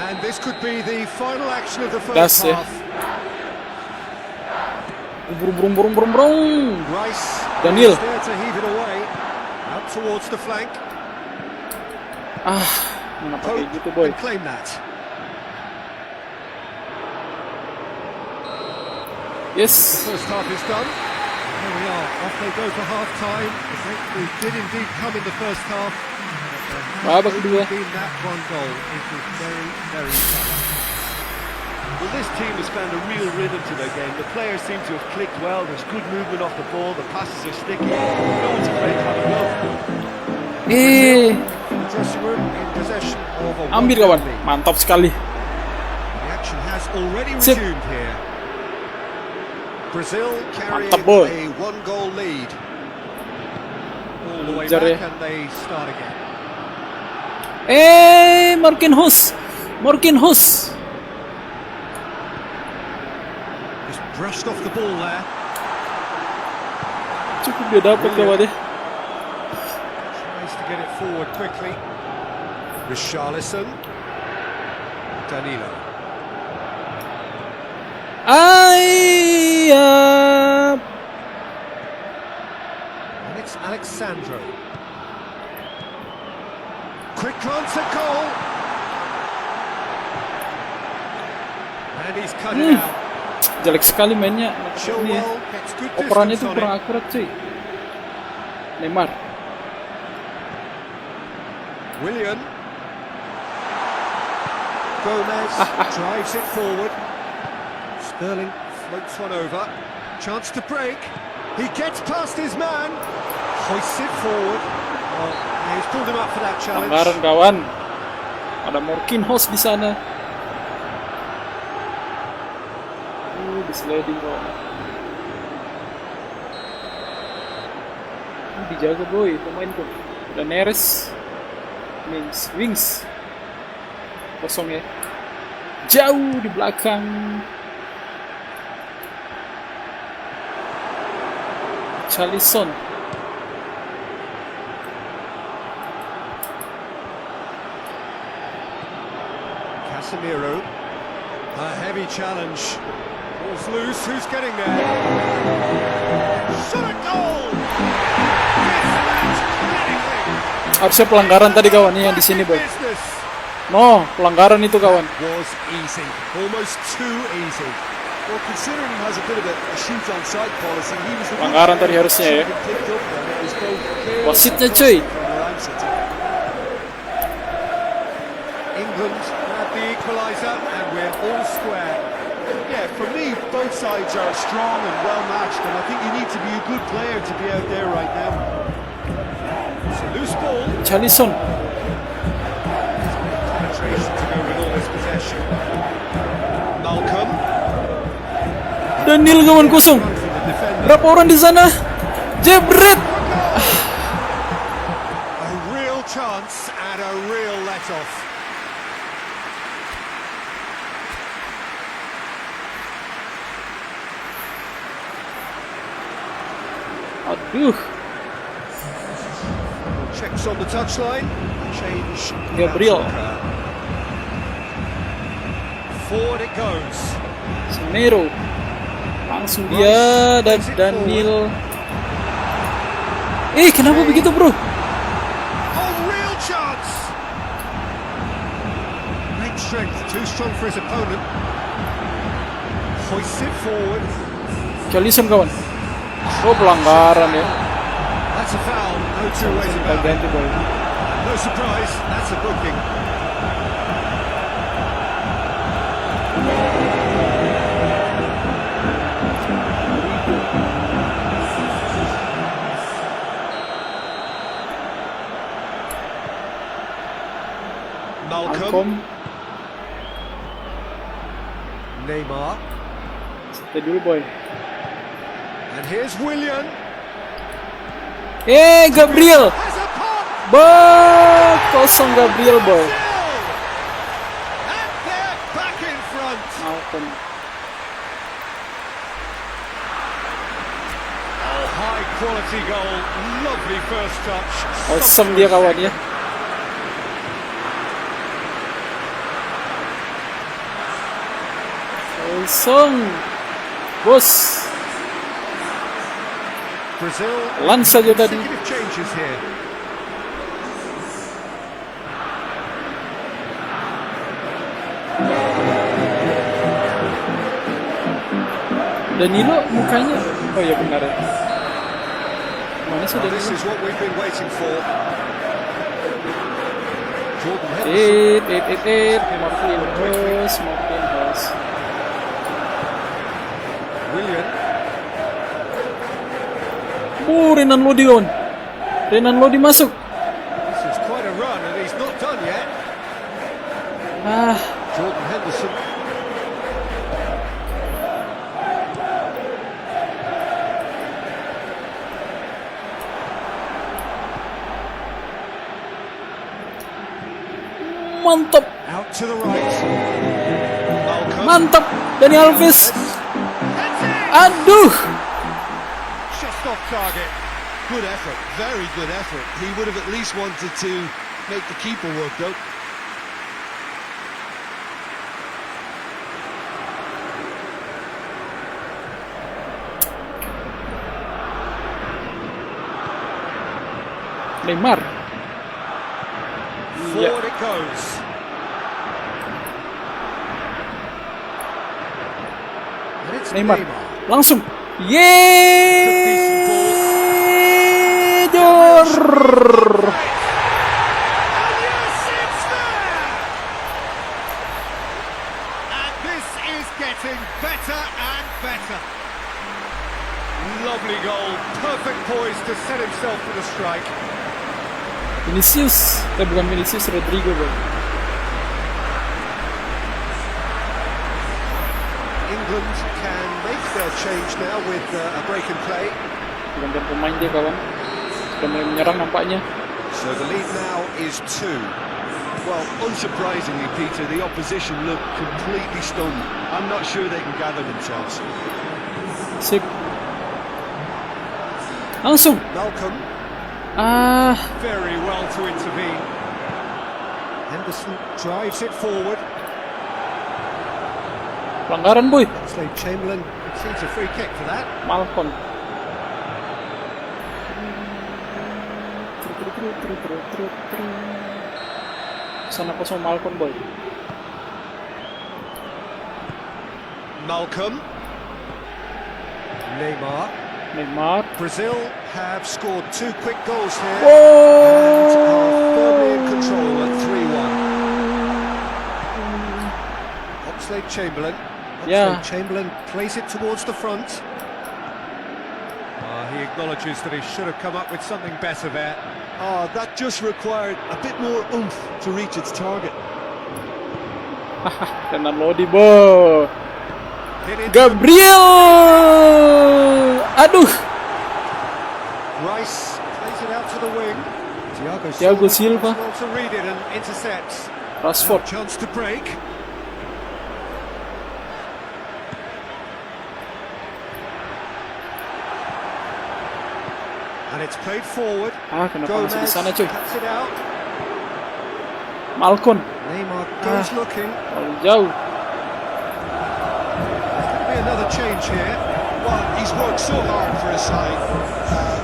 And this could be the final action of the Gas first ya. half. Brum. Rice Daniel. is there to heave it away. Out towards the flank. Mana pakai Pope gitu boy. and claim that. Yes. First half is done. Here we are. Off they go for half time. The breakthrough did indeed come in the first half. Babak kedua. Been that one goal. It was very, very tough. Well, this team has found a real rhythm to their game. The players seem to have clicked well. There's good movement off the ball. The passes are sticky. No one's afraid to have a go. Dressing room in possession of a Ambil 1-0 kawan. lead. Mantap sekali. The action has already Sip. resumed here. Brazil carrying Mantap, boy. a 1-goal lead. All the way Kejar back ya. and they start again. Marquinhos. Just brushed off the ball there. Cukup dia dapat kawan ya. Tries to get it forward quickly. Richarlison. Danilo. And it's Alexandro. Quick glance at goal. And he's cut it out. Jelek sekali mainnya. Ini ya. Chilwell gets good Operannya distance tuh on kurang it. akurat cuy. Neymar. Willian. Gomez drives it forward. Sterling floats one over. Chance to break. He gets past his man. Hoists it forward. Well, he's pulled him up for that challenge. Pelanggaran kawan. Ada Morkinhos di sana. Di sliding kawan. Dijaga boy pemain tuh. Ada Neres. Wings. Kosong ya. Jauh di belakang. Charlison. Casemiro. A heavy challenge. Ball's loose. Who's getting there? Shot a goal! Harusnya pelanggaran tadi kawan nih yang di sini boy. No, pelanggaran itu kawan. Was easy. Almost too easy. Well, considering he has a bit of a shoot on side policy, he was the one Pelanggaran tadi harusnya ya. Wasitnya cuy. England had the equaliser and we're all square. Yeah, for me, both sides are strong and well matched, and I think you need to be a good player to be out there right now. It's a loose ball. Charlison. Penetration to go with all this possession. Malcolm. Daniel kawan kosong. Berapa orang di sana? Jebret. A real chance and a real let-off. Aduh. Checks on the touchline. Change. Gabriel. Forward it goes. Semero. Langsung dia dan Daniel. Kenapa begitu bro? Oh, real chance. Great strength, too strong for his opponent. Hoists it forward. Charlison kawan. Oh pelanggaran ya. That's a foul, no two ways about it. No surprise, that's a booking. Malcolm. Neymar. Stay dulu boy. And here's Willian. Gabriel. Has a pop. Kosong Gabriel boy. And they're back in front. Malcolm. Oh, high quality goal. Lovely first touch. Awesome dia kawan ya. Kosong. Bos. Brazil. Lan saja tadi. Consecutive changes here. Danilo mukanya. Oh ya benar ya. Mana sih This Danilo? is what we've been waiting for. Jordan Henderson. Marquinhos. Willian. Renan Lodi on. Renan Lodi masuk. This is quite a run and he's not done yet. Jordan Henderson. Mantap. Out to the right. Malcolm. Mantap. Dani Alves. That's it. Aduh. Just off target. Good effort, very good effort. He would have at least wanted to make the keeper work though. Neymar. Forward it goes. And it's Neymar. Neymar. Langsung. Jor. getting better and better. Lovely goal, perfect poise to set himself for the strike. Vinicius, bukan Vinicius, Rodrigo boy. England can make their change now with a break in play. Gantian pemain dia kawan. Sudah mulai menyerang nampaknya. So the lead now is 2. Well, unsurprisingly, Peter, the opposition look completely stunned. I'm not sure they can gather themselves. Sip. Langsung. Malcolm. Very well to intervene. Henderson drives it forward. Pelanggaran boy. Chamberlain concedes a free kick for that. Malcolm. Sana kosong Malcolm boy. Malcolm. Neymar. Brazil have scored 2 quick goals here. Oh! And are firmly in control at 3-1. Oxlade-Chamberlain. Yeah. Chamberlain plays it towards the front. He acknowledges that he should have come up with something better there. That just required a bit more oomph to reach its target. Kena Lodi boy. Gabriel. Aduh. Rice plays it out to the wing. Thiago Silva. Well to read it and intercepts. Rashford. Chance to break. And it's played forward. Kenapa masih di sana cuy? Cuts it out. Malcolm. Neymar goes looking. Terlalu jauh. Could be another change here. Well, he's worked so hard for his side,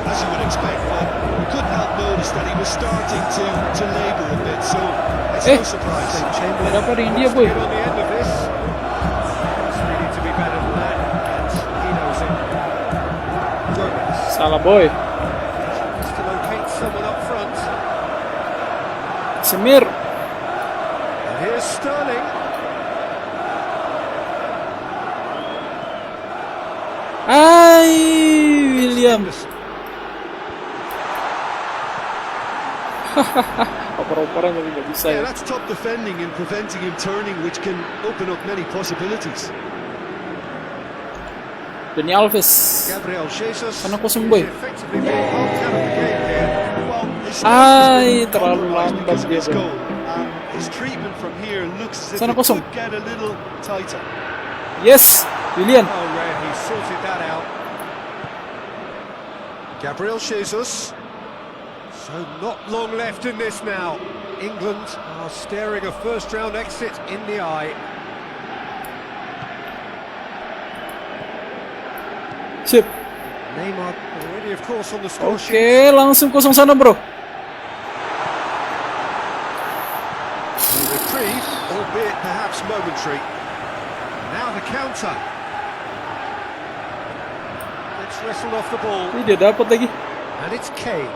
as you would expect, but we couldn't help notice that he was starting to labour a bit, so it's no surprise. Chamberlain Berapa di India boy? get on the end of this. It's needed to be better than that, and he knows it. Gomez Salah boy. has to locate someone up front. Semir. And here's Sterling. William. Oper-operan tapi nggak bisa Yeah, ya. that's top defending and preventing him turning, which can open up many possibilities. Dani Alves. Gabriel Jesus Sana kosong boy. is effectively being marked out of the game here. Well, it's not terlalu compromised lambat because of dia his boy. goal. His treatment from here looks as if Sana it kosong. could get a little tighter. Yes, William. Oh, Red, he sorted that out. Gabriel Jesus. So not long left in this now. England are staring a first-round exit in the eye. Sip. Neymar already, of course, on the score sheet. Oke, langsung kosong sana bro. Reprieve, albeit perhaps momentary. Now the counter. It's wrestled off the ball, Ini dia dapat lagi. and it's Kane.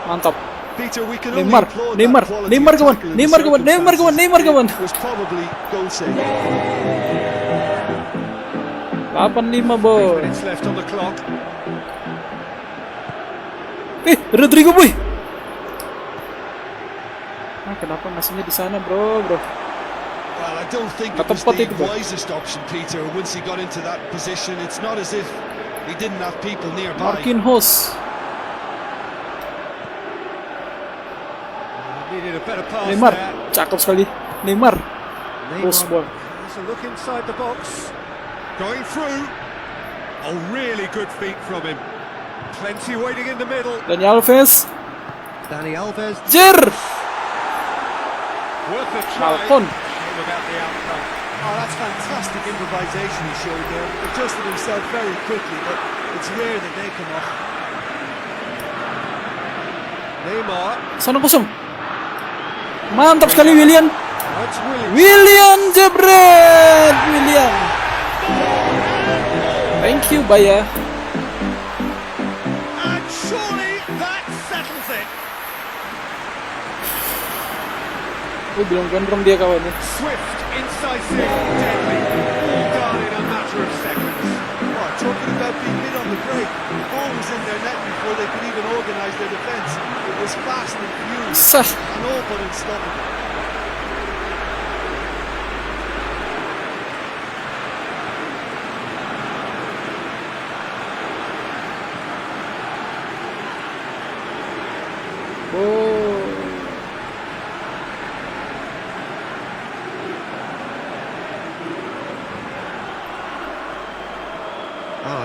Mantap. Peter, we can Neymar, only applaud Neymar, that quality Neymar of kawan, tackle in the Neymar kawan, Neymar kawan, circumstances. Neymar kawan. It was probably goal saving. 85 3 boy. minutes left on the clock. Rodrigo boy. Kenapa ngasihnya di sana bro? Well, I don't think it was Tepat the itu, Bro. wisest option, Peter. Once he got into that position, it's not as if he didn't have people nearby. Marquinhos. Needed a better pass Neymar, there. cakep sekali. Neymar. Bos boy. Has a look inside the box. Going through. Oh, really good feet from him. Plenty waiting in the middle. Dani Alves. Dani Alves. Jer. Worth a try. Malcolm. Shame about the outcome. Oh, that's fantastic improvisation he showed there. Adjusted himself very quickly, but it's rare that they come off. Neymar. Sana kosong. Mantap sekali William. That's Williams. William jebret. William. Thank you, Baya. And surely that settles it. Belum gondrong dia kawan ya. Swift, incisive, deadly. All done in a matter of seconds. Oh, talking about being hit on the break. The ball was in their net before they could even organise their defence. It was fast and furious Sah. and all but unstoppable.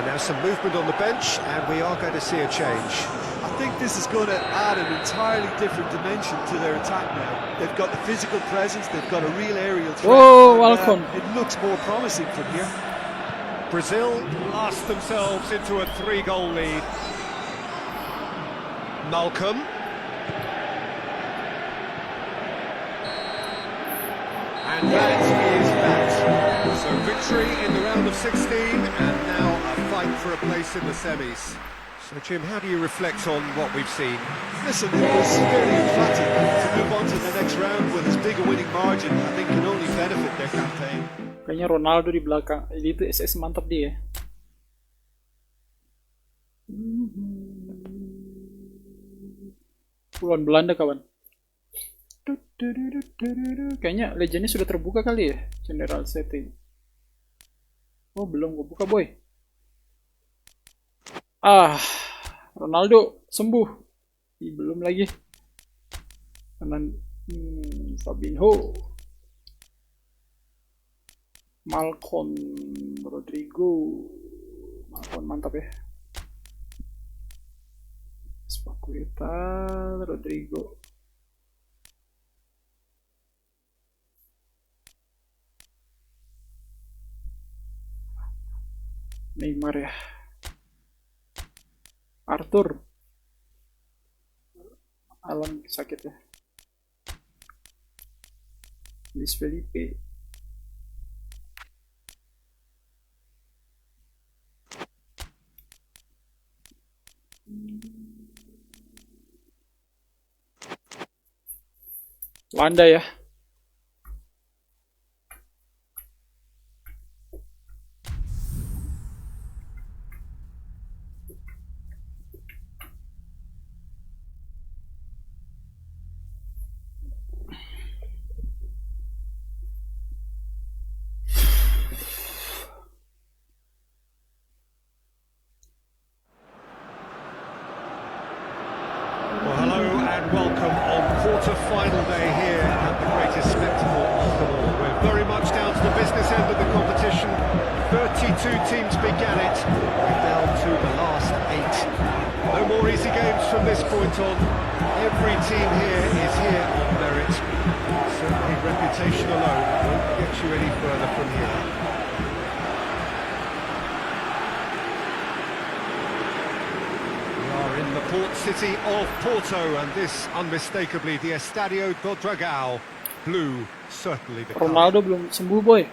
Now some movement on the bench, and we are going to see a change. I think this is going to add an entirely different dimension to their attack now. They've got the physical presence, they've got a real aerial threat. Oh, and, welcome. It looks more promising from here. Brazil blast themselves into a 3-goal lead. Malcolm. And that is that. So victory in the round of 16, and now a fight for a place in the semis. So Jim, how do you reflect on what we've seen? Listen, it was very emphatic. To move on to the next round with as big a winning margin, I think can only benefit their campaign. Kayaknya Ronaldo di belakang. Jadi itu SS mantap dia. Lawan Belanda kawan. Kayaknya legendnya sudah terbuka kali ya, general setting. Oh belum, gue buka boy. Ronaldo sembuh. Belum lagi. Kanan Fabinho, Malcolm, Rodrigo. Malcolm mantap ya. Spakueta, Rodrigo. Neymar ya. Arthur. Alan sakit ya. Luis Felipe. Landa ya. Welcome on quarter-final day here at the greatest spectacle of them all. We're very much down to the business end of the competition. 32 teams began it. We're down to the last 8. No more easy games from this point on. Every team here is here on merit. Certainly reputation alone won't get you any further from here. In the port city of Porto, and this unmistakably the Estadio do Dragão. Blue, certainly the Ronaldo belum sembuh boy.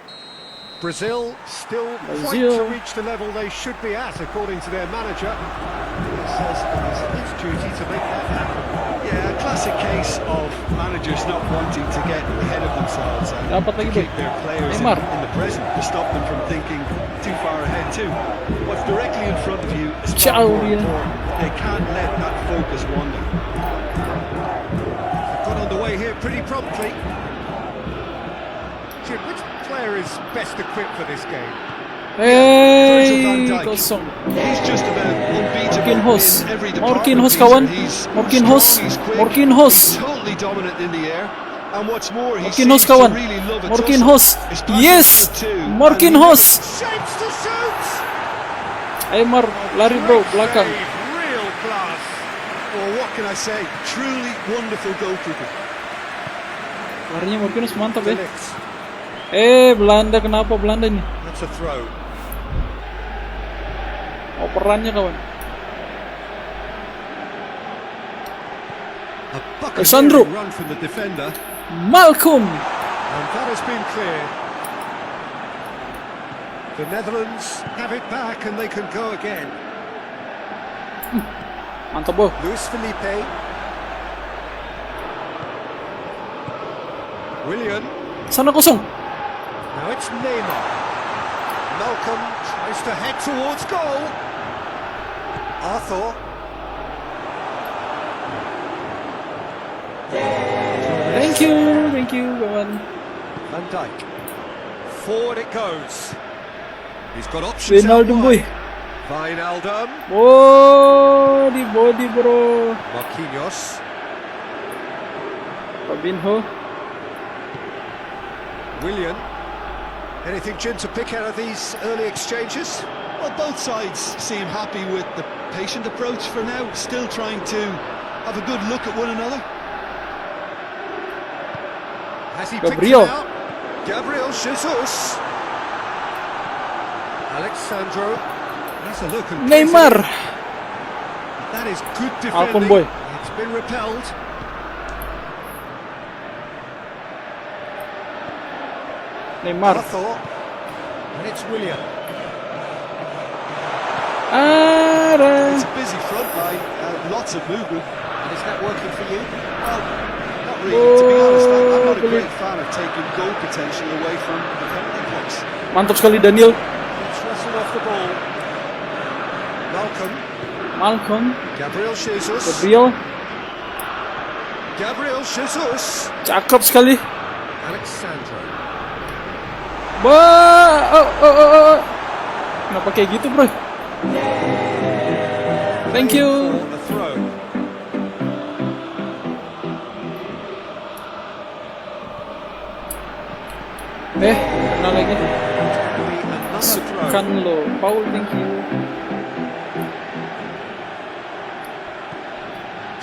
Brazil still quite to reach the level they should be at, according to their manager. He says it is his duty to make that happen. Yeah, a classic case of managers not wanting to get ahead of themselves and to keep their players in the present, to stop them from thinking too far ahead too. What's directly in front of you is far more important. They can't let that focus wander. Got underway here pretty promptly. Jim, which player is best equipped for this game? Hey, kosong. He's just about unbeatable in every department. Morkinhos kawan. Morkinhos. Totally dominant in the air. And what's more, he Morkinhos seems to kawan. really love a Morkinhos. Yes. Morkinhos. Shapes to shoot. Aymar lari bro belakang. Real class. Well, what can I say? Truly wonderful goalkeeping. Larinya Morkinhos mantap ya. Belanda, kenapa Belanda nih? That's a throw. Operannya kawan. Sandro run from the defender. Malcolm. And that has been clear. The Netherlands have it back and they can go again. Mantap boh. Luis Felipe. Willian. Sana kosong. Now it's Neymar. Malcolm tries to head towards goal. Arthur. Thank you kawan. Van Dijk. Forward it goes. He's got options out Wijnaldum boy. wide. Wijnaldum. Oh, di body bro. Marquinhos. Fabinho. Willian. Anything, Jim, to pick out of these early exchanges? Well, both sides seem happy with the patient approach for now, still trying to have a good look at one another. Has he Gabriel. picked it out? Gabriel Jesus. Alexandro. Has a look and Neymar. that is good Malcolm defending. boy. It's been repelled. Neymar. Arthur. And it's Willian. It's a busy front line, lots of movement. And is that working for you? Well, not really. To be honest, I'm not a great fan of taking goal potential away from the penalty box. Mantap sekali Daniel. It's wrestled off the ball. Malcolm. Gabriel Jesus. Gabriel. Gabriel Jesus. Cakep sekali. Alexandro. Oh. Kenapa kayak gitu bro? Thank you. For the throw. Kena lagi. Can be another throw. Kan lo, Paul, thank you.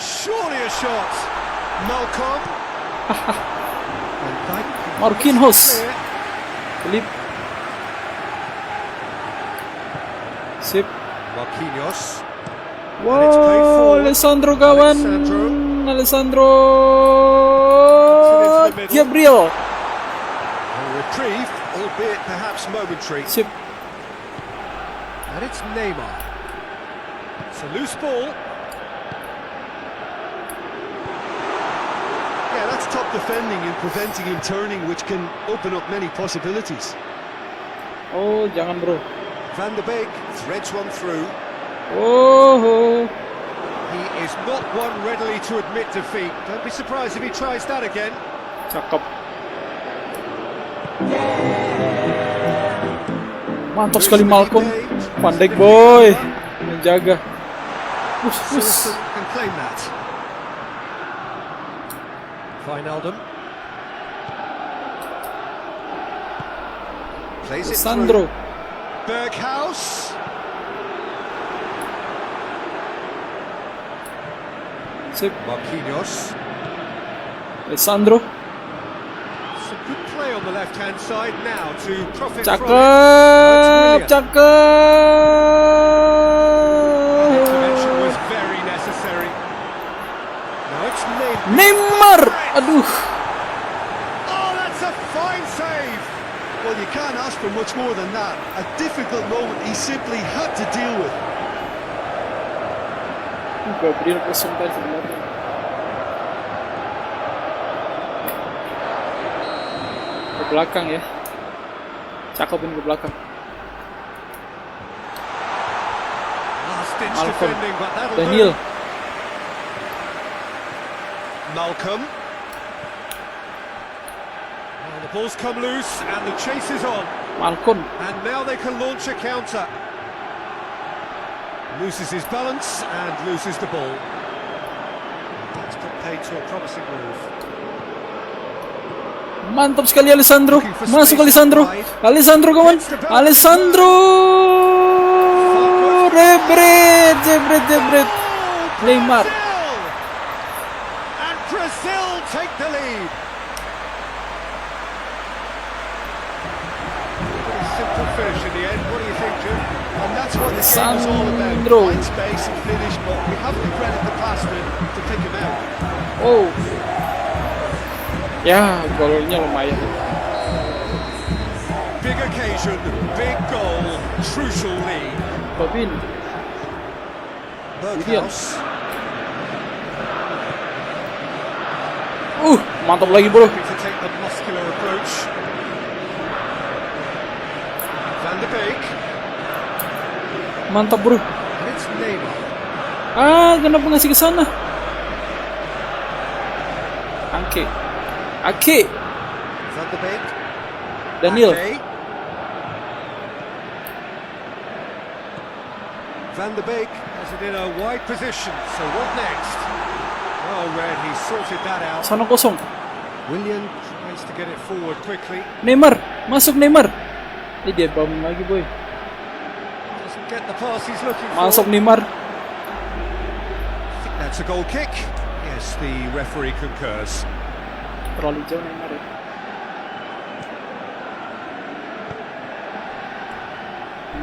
Surely a shot. Malcolm. Van Dijk. Marquinhos. Clear. Philip. Sip. Marquinhos. And it's played Wow, forward. Alessandro kawan. Alessandro. It's in the middle. Gabriel. A reprieve, albeit perhaps momentary. Sip. And it's Neymar. It's a loose ball. Yeah, that's top defending and preventing him turning, which can open up many possibilities. Oh, jangan bro. Van de Beek threads one through. Oh. He is not one readily to admit defeat. Don't be surprised if he tries that again. Cakep. Mantap sekali Malcolm. Van Dijk boy. Menjaga. Push. Silverstone can claim that. Wijnaldum. Plays it Sandro. through. Berghaus. Sip. Marquinhos. Alessandro. It's a good play on the left-hand side now to profit from it. Cakep. Intervention was Cakep. very necessary. Now it's Neymar. Neymar. Aduh. Oh, that's a fine save. Well, you can't ask for much more than that. A difficult moment he simply had to deal with. Gabriel kesulitan sebenarnya. Ke belakang ya. Cakepin ke belakang. Last ditch Malcolm. defending, but that'll Daniel. do. Malcolm. Well, the ball's come loose and the chase is on. Malcolm. And now they can launch a counter. Loses his balance and loses the ball. That's put paid to a promising move. Mantap sekali Alessandro. Masuk Alessandro. Alessandro kawan. Alessandro. Jebret. Neymar. And Brazil take the lead. Pretty simple finish in the end. What do you think, Jim? And that's what the game was all about. Sandro. Find space and finish, but we have to credit the passer to pick him out. Oh. Ya, golnya lumayan. Big occasion, big goal, crucial lead. Babin. Berghaus. Mantap lagi bro. Happy to take and muscular approach. Van de Beek. Mantap bro. And it's Neymar. Kenapa ngasih ke sana? Ake. Van de Beek. Daniel. Ake. Van de Beek has it in a wide position. So what next? Well read, he sorted that out. Sana kosong. Willian tries to get it forward quickly. Neymar, masuk Neymar. Dia bangun lagi boy. Doesn't get the pass he's looking Masuk for. Neymar. I think that's a goal kick. Yes, the referee concurs. Terlalu jauh Neymar ya.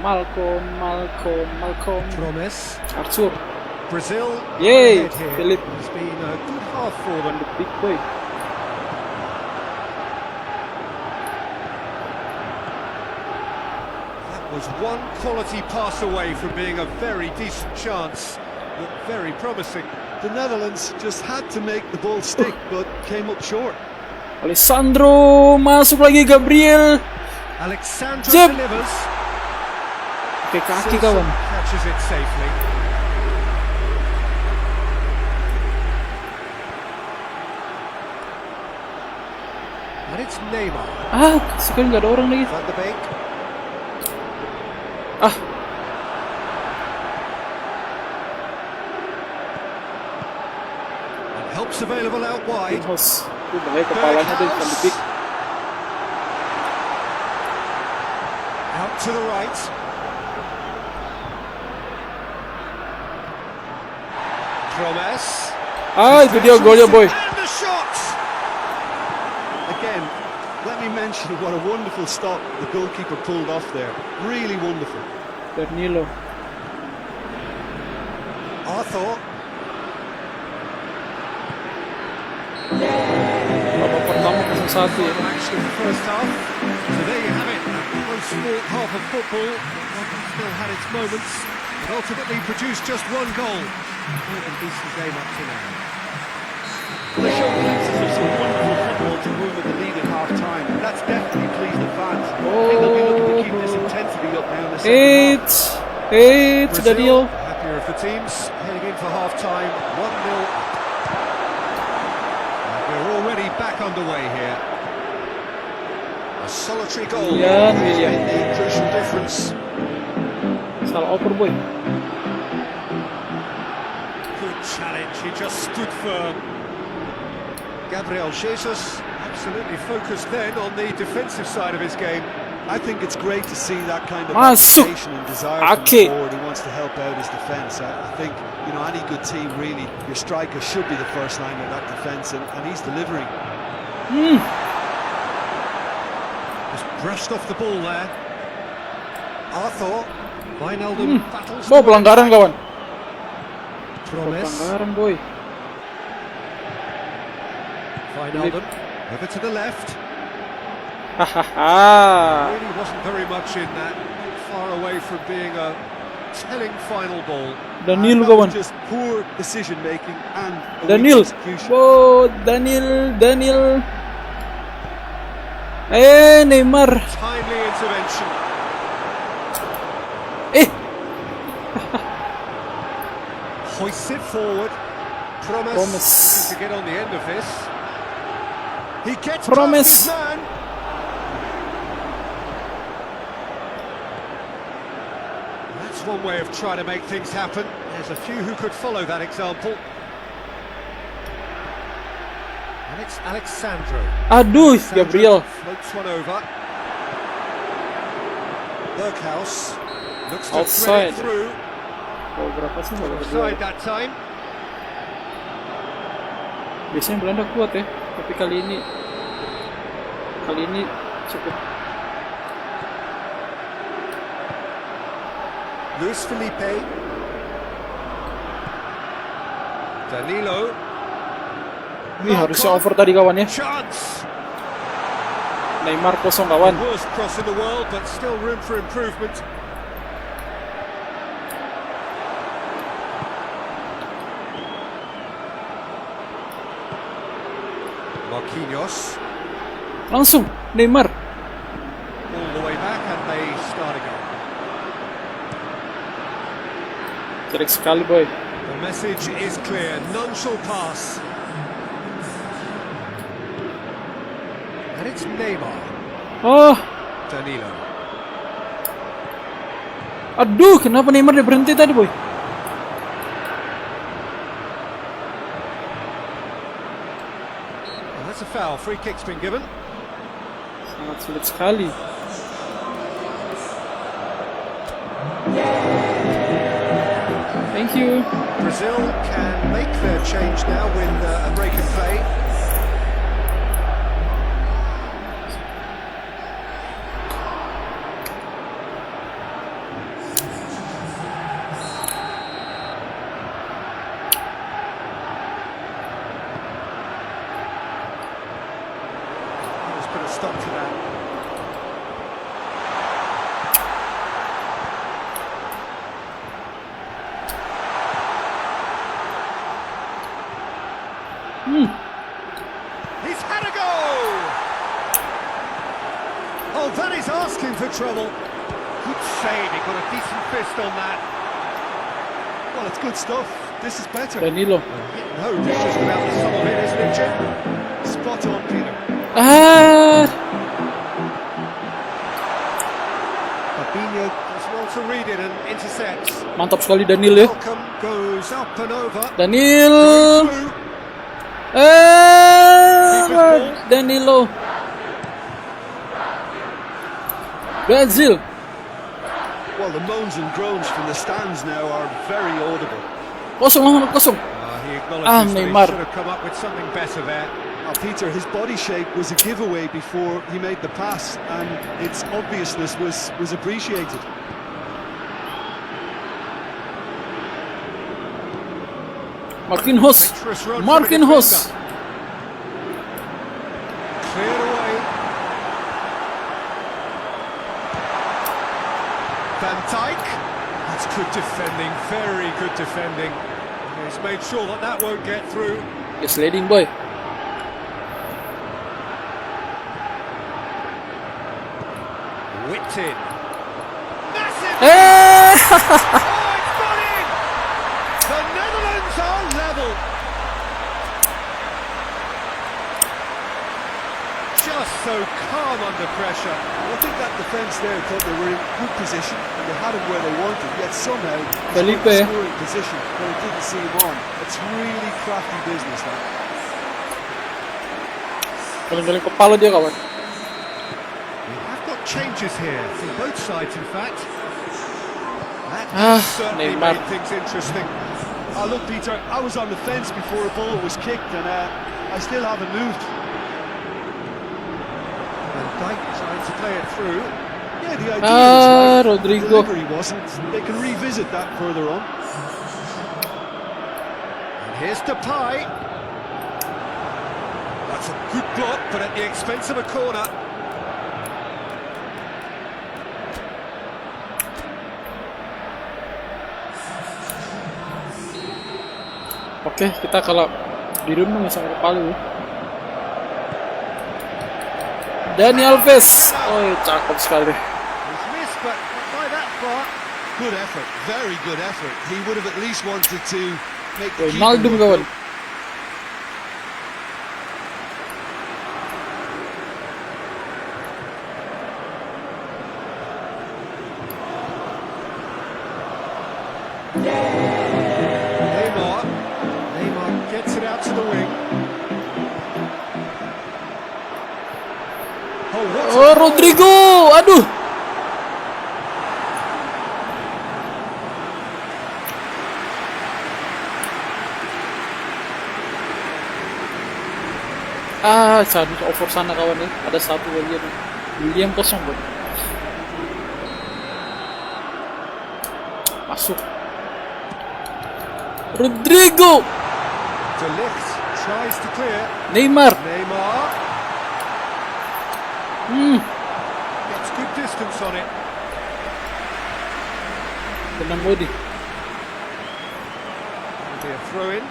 Malcolm. Promise. Arthur. Brazil. Yay, ahead here. Philip. It's been a good half for them. The big boy. That was one quality pass away from being a very decent chance. Looked very promising. The Netherlands just had to make the ball stick, but came up short. Alessandro masuk lagi Gabriel. Alexandra Zip. delivers. Oke, kaki Simpson kawan. catches it safely. And it's Neymar. Sekali nggak ada orang lagi. Van de Beek. And helps available out wide. House. Bahaya kepalanya tuh Van de Beek. Out to the right. Promise. Itu dia golnya boy. And the shot. Again, let me mention what a wonderful stop the goalkeeper pulled off there. Really wonderful. Danilo. Arthur. Babak pertama 0-1 ya. Action in the first half. So there you have it. A close-fought half of football. One that still had its moments, but ultimately produced just one goal. More than decent game up to now. Well, they showed glimpses of some wonderful football to move with the lead at half-time, and that's definitely pleased the fans. I think they'll be looking to keep this intensity up now in the second half. It's Daniel. Happier of the teams heading in for half-time. 1-0 up. And we're already back underway here. A solitary goal Yeah, has yeah. been the crucial difference. Salah oper boy. Good challenge, he just stood firm. Gabriel Jesus absolutely focused then on the defensive side of his game. I think it's great to see that kind of Masuk. application and desire from Ake. the forward who wants to help out his defence. I think, you know, any good team really, your striker should be the first line of that defence, and he's delivering. Just brushed off the ball there. Arthur. Wijnaldum battles. Oh, pelanggaran kawan. Promise. Pelanggaran boy. Wijnaldum. Over to the left. Hahaha. Really wasn't very much in that. Not far away from being a telling final ball. Daniel That was kawan. just poor decision making and a Daniel. weak execution. Oh, Daniel. Neymar. Timely intervention. Hoists it forward. Promise. Promise. Looking to get on the end of this. He gets Promise. past his man. That's one way of trying to make things happen. There's a few who could follow that example. And it's Alexandro. Aduh, Gabriel. Floats one over. Berghaus looks to Offside. thread it through. Oh, berapa sih kalau Offside berdua? that time. Biasanya Belanda kuat ya, tapi kali ini cukup. Luis Felipe. Danilo. Ini harusnya over tadi kawan ya. Chance. Neymar kosong kawan. Worst cross in the world, but still room for improvement. Marquinhos. Langsung Neymar. All the way back and they start again. Jelek sekali boy. The message is clear. None shall pass. And it's Neymar. Oh, Danilo. aduh, kenapa Neymar dia berhenti tadi boy? Well, that's a foul. Free kick's been given. Sangat sulit sekali. Thank you. Brazil can make their change now with a break in play. Let's put a stop to that. He's had a go! Oh, that is asking for trouble. Good save, he got a decent fist on that. Well, it's good stuff. This is better. Danilo. No, this is about the sum of it, isn't it, Jim? Spot on, Peter. Ah, Fabinho does well to read it and intercepts. mantap sekali Danilo ya. Welcome goes up and over. Danil. Through. Danilo. Brazil. Well, the moans and groans from the stands now are very audible. Kosong. He acknowledges that he Neymar. should have come up with something better there. Peter, his body shape was a giveaway before he made the pass, and its obviousness was appreciated. Marquinhos. Cleared away. Van Dijk. That's good defending, very good defending. He's made sure that that won't get through. It's leading boy. Whipped in. Massive! Eh. Oh, it's got in! The Netherlands are level. Just so calm under pressure. I think that defence there thought they were in good position and they had him where they wanted, yet somehow he's Felipe. in scoring position when it didn't see him on. It's really crafty business, that. Galing-galing kepala dia kawan. We have got changes here from both sides, in fact. That certainly Neymar. made things interesting. Look, Peter, I was on the fence before a ball was kicked and I still haven't moved. Van Dijk trying to play it through. Yeah, the idea is right. Rodrigo. The delivery wasn't. They can revisit that further on. And here's Depay. That's a good block, but at the expense of a corner. Oke, kita kalau dirundung sama kepala ya. Dani Alves. Oh, cakep sekali. He's missed, but not by that far. Good effort, very good effort. He would have at least wanted to make the keeper Ronaldo look kawan. good. Neymar gets it out to the wing. Oh, what a Oh, Rodrigo. Aduh. Seharusnya over sana kawan ya. Ada satu lagi nih. William kosong bro. Masuk. Rodrigo. De Ligt tries to clear. Neymar. Neymar gets good distance on it. Tenang body. It'll be a throw in.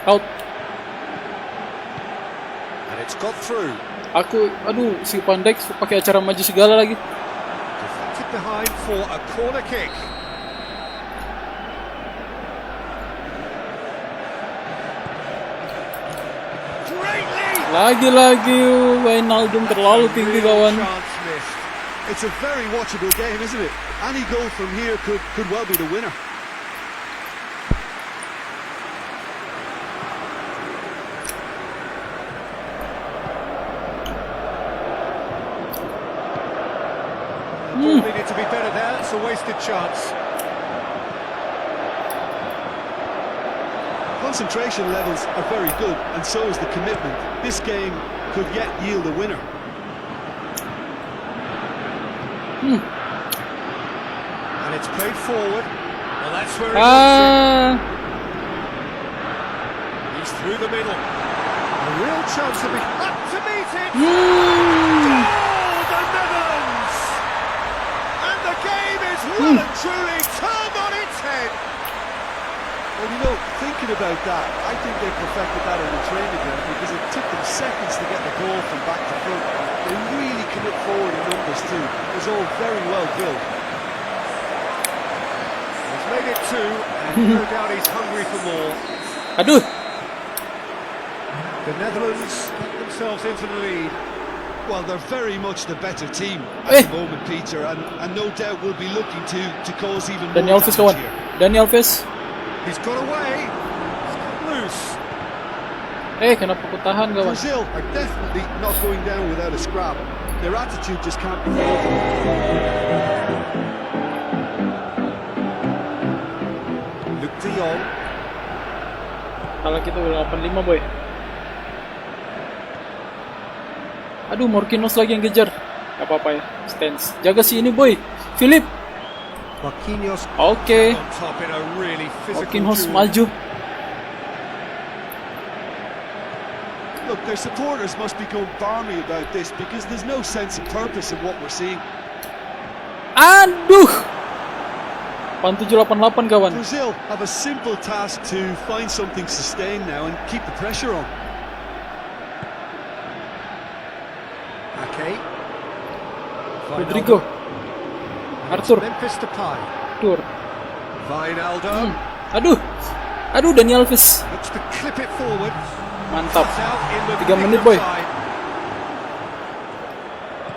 Out. It's got through. Aduh, si Pandek pakai acara maju segala lagi. Deflected behind for a corner kick. Lagi-lagi Wijnaldum terlalu tinggi kawan. It's a very watchable game, isn't it? Any goal from here could well be the winner. They need to be better there. It's a wasted chance. Concentration levels are very good, and so is the commitment. This game could yet yield a winner. And it's played forward. Well, that's where he wants it. He's through the middle. A real chance to be up to meet it. Oh, the Netherlands! And the game is well and truly turned on its head. Well, you know, thinking about that, I think they perfected that on the training ground because it took them seconds to get the ball from back to front. They really commit forward in numbers too. It was all very well built. He's made it two, and no doubt he's hungry for more. Aduh. The Netherlands get themselves into the lead. Well, they're very much the better team at the moment, Peter, and no doubt will be looking to cause even more Dani Alves kawan. damage here. Dani Alves. He's got away. He's got loose. Kenapa ku tahan kawan? Brazil are definitely not going down without a scrap. Their attitude just can't be broken. Luc de Jong. Kalau kita udah 85 boy. Aduh, Marquinhos lagi yang kejar. Gak apa-apa ya, stance. Jaga si ini boy, Philip. Marquinhos Oke. on top in a really physical Marquinhos duel. maju. Look, their supporters must be going balmy about this because there's no sense of purpose in what we're seeing. Aduh. 8788 kawan. Brazil have a simple task to find something sustained now and keep the pressure on. Okay. Rodrigo. Arthur. Memphis Depay. Arthur. Wijnaldum. Aduh Dani Alves. Looks to clip it forward. Mantap. Cuts out in the 3 menit nick boy. of time.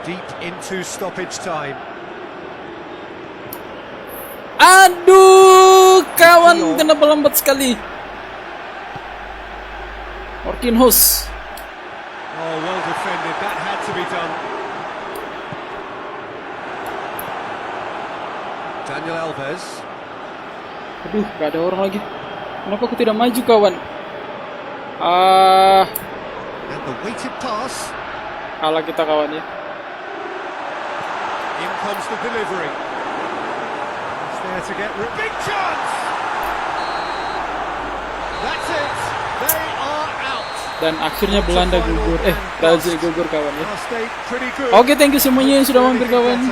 Deep into stoppage time. Aduh, kawan, kenapa lambat sekali? Marquinhos. Oh, well defended. That had to be done. Daniel Alves. Aduh, gak ada orang lagi. Kenapa aku tidak maju, kawan? And the weighted pass. Kalah kita, kawan ya. In comes the delivery. It's there to get big chance. That's it. They are out. Dan akhirnya Belanda gugur. Brazil gugur, kawan ya. Last day pretty good. Oke, thank you semuanya yang sudah mampir, kawan.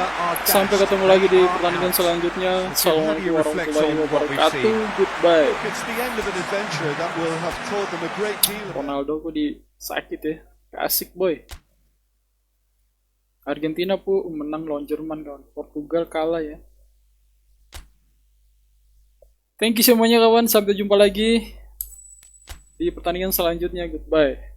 Sampai ketemu lagi di pertandingan selanjutnya. Assalamualaikum warahmatullahi wabarakatuh. Goodbye. Look, it's the end of an adventure that will have taught them a great deal. Ronaldo kok di sakit ya. Asik boy. Argentina pu menang lawan Jerman, kawan. Portugal kalah ya. Thank you semuanya, kawan. Sampai jumpa lagi di pertandingan selanjutnya. Goodbye.